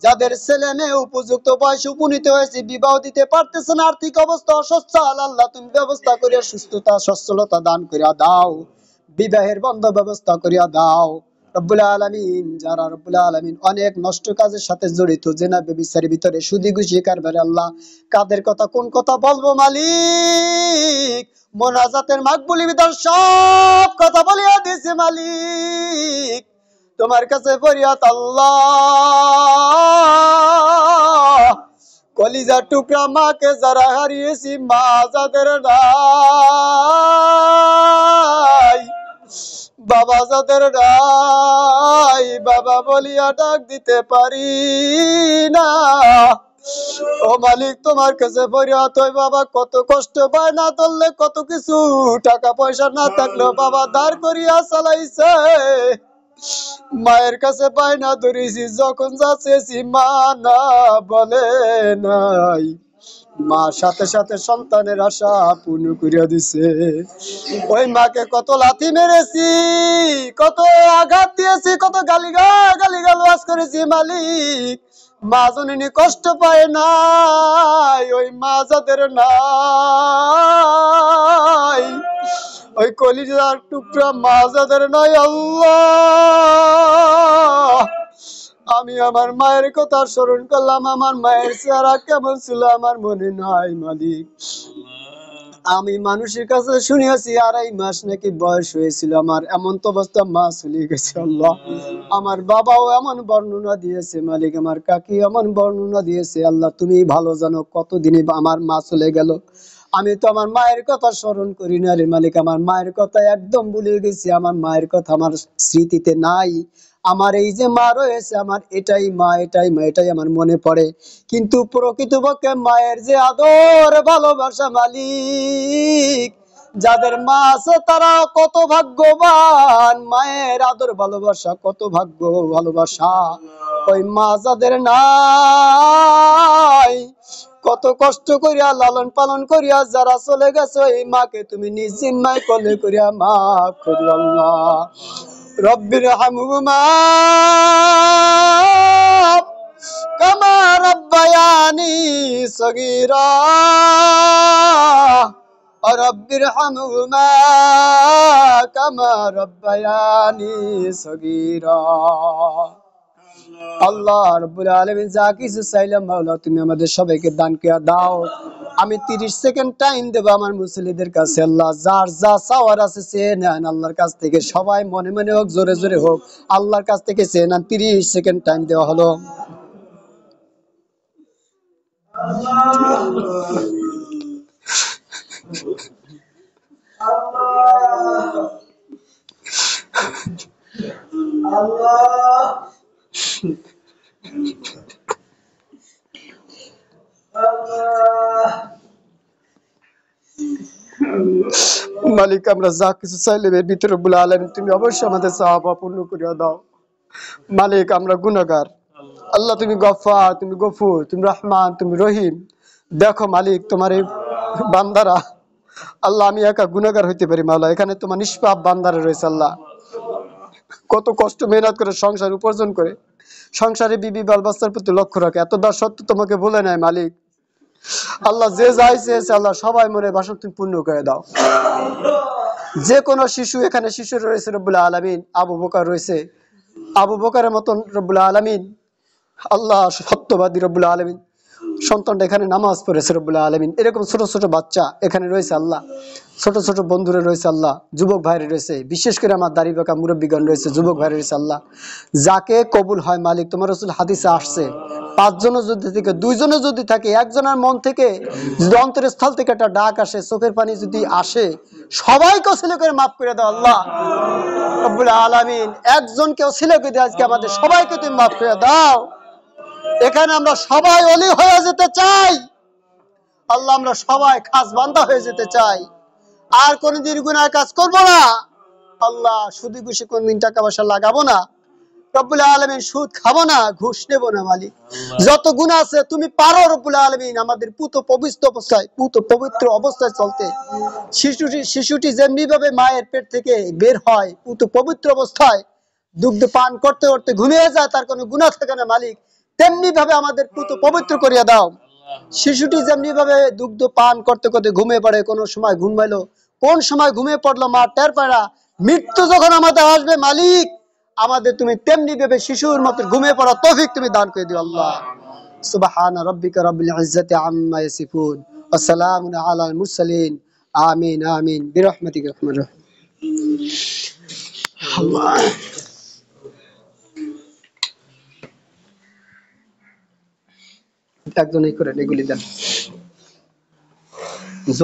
যাদের ছেলে মেয়ে উপযুক্ত বয়সে উপনীত হয়েছে বিবাহ দিতে পারতেছে না আর্থিক অবস্থা অসচ্ছল আল্লাহ তুমি ব্যবস্থা করে সুস্থতা সচ্ছলতা দান করে দাও বিবাহের বন্ধ ব্যবস্থা করে দাও রব্বুল আলামিন যারা রব্বুল আলামিন অনেক নষ্ট কাজের সাথে জড়িত জেনা ব্যভিচারের ভিতরে সুদি ঘুষি কারবারে আল্লাহ কাদের কথা কোন কথা বলবো মালিক মোনাজাতের মাকবুলের ভিতর সব কথা বলিয়া দিয়েছে মালিক তোমার কাছে ফরিয়াদ আল্লাহ কলিজার টুকরা মাকে যারা হারিয়েছি মা যাদের নাই বাবা যাদের নাই বাবা বলিয়া ডাক দিতে পারি না ও মালিক তোমার কাছে ফরিয়াদ ওই বাবা কত কষ্ট পায় না ধরলে কত কিছু টাকা পয়সা না থাকলেও বাবা ধার করিয়া চালাইছে মায়ের কাছে পায় না ধরেছি যখন যাচ্ছি মা না বলে নাই মা সাথে সাথে সন্তানের আশা পূর্ণ করিয়া দিছে। ওই মাকে কত লাথি মেরেছি, কত আঘাত দিয়েছি, কত গালিগালাজ করেছি মালিক, মা জননী কষ্ট পায় নাই, ওই মা যাদের নাই, ওই কলিজার টুকরা মা যাদের নাই, আল্লাহ আমি আমার মায়ের কথা স্মরণ করলাম, আমার মায়ের চেহারা কেমন ছিল আমার মনে নাই মালিক। আমি মানুষের কাছে শুনিয়াছি 2.5 মাস নাকি বয়স হয়েছিল আমার, এমন তো অবস্থা মা চলে গেছে। আল্লাহ আমার বাবাও এমন বর্ণনা দিয়েছে মালিক, আমার কাকি এমন বর্ণনা দিয়েছে। আল্লাহ তুমি ভালো জানো কতদিনে আমার মা চলে গেল। আমি তো আমার মায়ের কথা স্মরণ করি না রে মালিক, আমার মায়ের কথা একদম ভুলে গেছি, আমার মায়ের কথা আমার স্মৃতিতে নাই। আমার এই যে মা রয়েছে, আমার এটাই মা, এটাই মা, এটাই আমার মনে পড়ে। কিন্তু প্রকৃতপক্ষে মায়ের যে আদর ভালোবাসা মালিক, যাদের মা আছে তারা কত ভাগ্যবান, মায়ের আদর ভালোবাসা কত ভালোবাসা। ওই মা যাদের নাই, কত কষ্ট করিয়া লালন পালন করিয়া যারা চলে গেছে, ওই মাকে তুমি নিজ জিম্মায় কোলে করিয়া মাফ করি আল্লাহ। রব্বির হামহুমা কামা রাব্বায়ানি সগীরা রব্বির হামহুমা কামা রাব্বায়ানি সগীরা। আল্লাহ রাব্বুল আলামিন যা কিছু চাইলাম মাওলা তুমি আমাদের সবাইকে দান করে দাও। আমি 30 সেকেন্ড টাইম দেব আমার মুসল্লিদের কাছে। আল্লাহ যার যা চাওয়ার আছে চেয়ে নেন আল্লাহর কাছ থেকে, সবাই মনে মনে হোক জোরে জোরে হোক, আল্লাহর কাছ থেকে চেয়ে নেন। 30 সেকেন্ড টাইম দেওয়া হলো। মালিক আমরা যা কিছু চাইলে এর ভিতরে রব্বুল আলামিন তুমি অবশ্যই আমাদের চাওয়া পূর্ণ করিয়া দাও। মালিক আমরা গুনাহগার, আল্লাহ তুমি গফফার, তুমি গফুর, তুমি রহমান, তুমি রহিম। দেখো মালিক তোমার এই বান্দারা, আল্লাহ আমি একা গুনাহগার হইতে পারি মাওলা, এখানে তোমার নিষ্পাপ বান্দারা রয়েছে। আল্লাহ কত কষ্ট মেহনত করে সংসার উপার্জন করে সংসারে বিবি বাল বাচ্চার প্রতি লক্ষ্য রাখে, এতটা সত্য তোমাকে বলে নাই মালিক। আল্লাহ যে যাই চেয়েছে আল্লাহ সবাই মনে বাসন তুমি পূর্ণ করে দাও। যে কোনো শিশু, এখানে শিশু রয়েছে রব্বুল আলামিন, আবু বকর রয়েছে, আবু বকরের মতন রব্বুল আলামিন আল্লাহ সত্যবাদী রব্বুল আলামিন সন্তানটা এখানে নামাজ পড়েছে রব্বুল আলামিন। এরকম ছোট ছোট বাচ্চা এখানে রয়েছে আল্লাহ, ছোট ছোট বন্ধুরা রয়েছে আল্লাহ, যুবক ভাইরা রয়েছে, বিশেষ করে আমার দাড়ি বাঁকা মুরব্বীগণ রয়েছে, যুবক ভাইরা রয়েছে আল্লাহ। যাকে কবুল হয় মালিক, তোমার রাসূল হাদিসে আসছে 5 জনের যদি থেকে 2 জনে যদি থাকে, একজনের মন থেকে যদি অন্তরের স্থল থেকে একটা ডাক আসে, চোখের পানি যদি আসে, সবাইকে ছেলে করে মাফ করে দাও আল্লাহ রব্বুল আলামিন। একজনকেও ছেলে করে দিয়ে আজকে আমাদের সবাইকে তুমি মাফ করে দাও। এখানে আমরা সবাই ওলি হয়ে যেতে চাই আল্লাহ, আমরা সবাই খাস বান্দা হয়ে যেতে চাই, আর কোনদিন গুনাহ কাজ করব না আল্লাহ, সুদি ঘুষে কোনদিন টাকা পয়সা লাগাবো না রব্বুল আলামিন, সুদ খাবো না, ঘুষ নেবো না মালিক। যত গুনাহ আছে তুমি পারো রব্বুল আলামিন আমাদের পবিত্র অবস্থায় চলতে। শিশুটি যেমনি ভাবে মায়ের পেট থেকে বের হয় পবিত্র অবস্থায়, দুগ্ধ পান করতে করতে ঘুমিয়ে যায়, তার কোনো গুনাহ থাকে না মালিক, তেমনি ভাবে আমাদের পবিত্র করিয়া দাও। শিশুটি যেমনি ভাবে দুগ্ধ পান করতে করতে ঘুমিয়ে পড়ে, কোন সময় ঘুমাইলো, কোন সময় ঘুমিয়ে পড়লো মা টের পায় না, মৃত্যু যখন আমাদের আসবে মালিক, আমাদের তুমি তেমনি ভাবে শিশুর মতো ঘুমিয়ে পড়া তৌফিক তুমি দান করে দিও আল্লাহ। সুবহান রাব্বিকা রাব্বিল ইজ্জাতি আম্মা ইয়াসিফুন ওয়া সালামুন আলাল মুরসালিন। আমিন আমিন বিরহমাতিকা ইয়া আরহামার রাহিম। আল্লাহ একজনই করেন এগুলি দেন।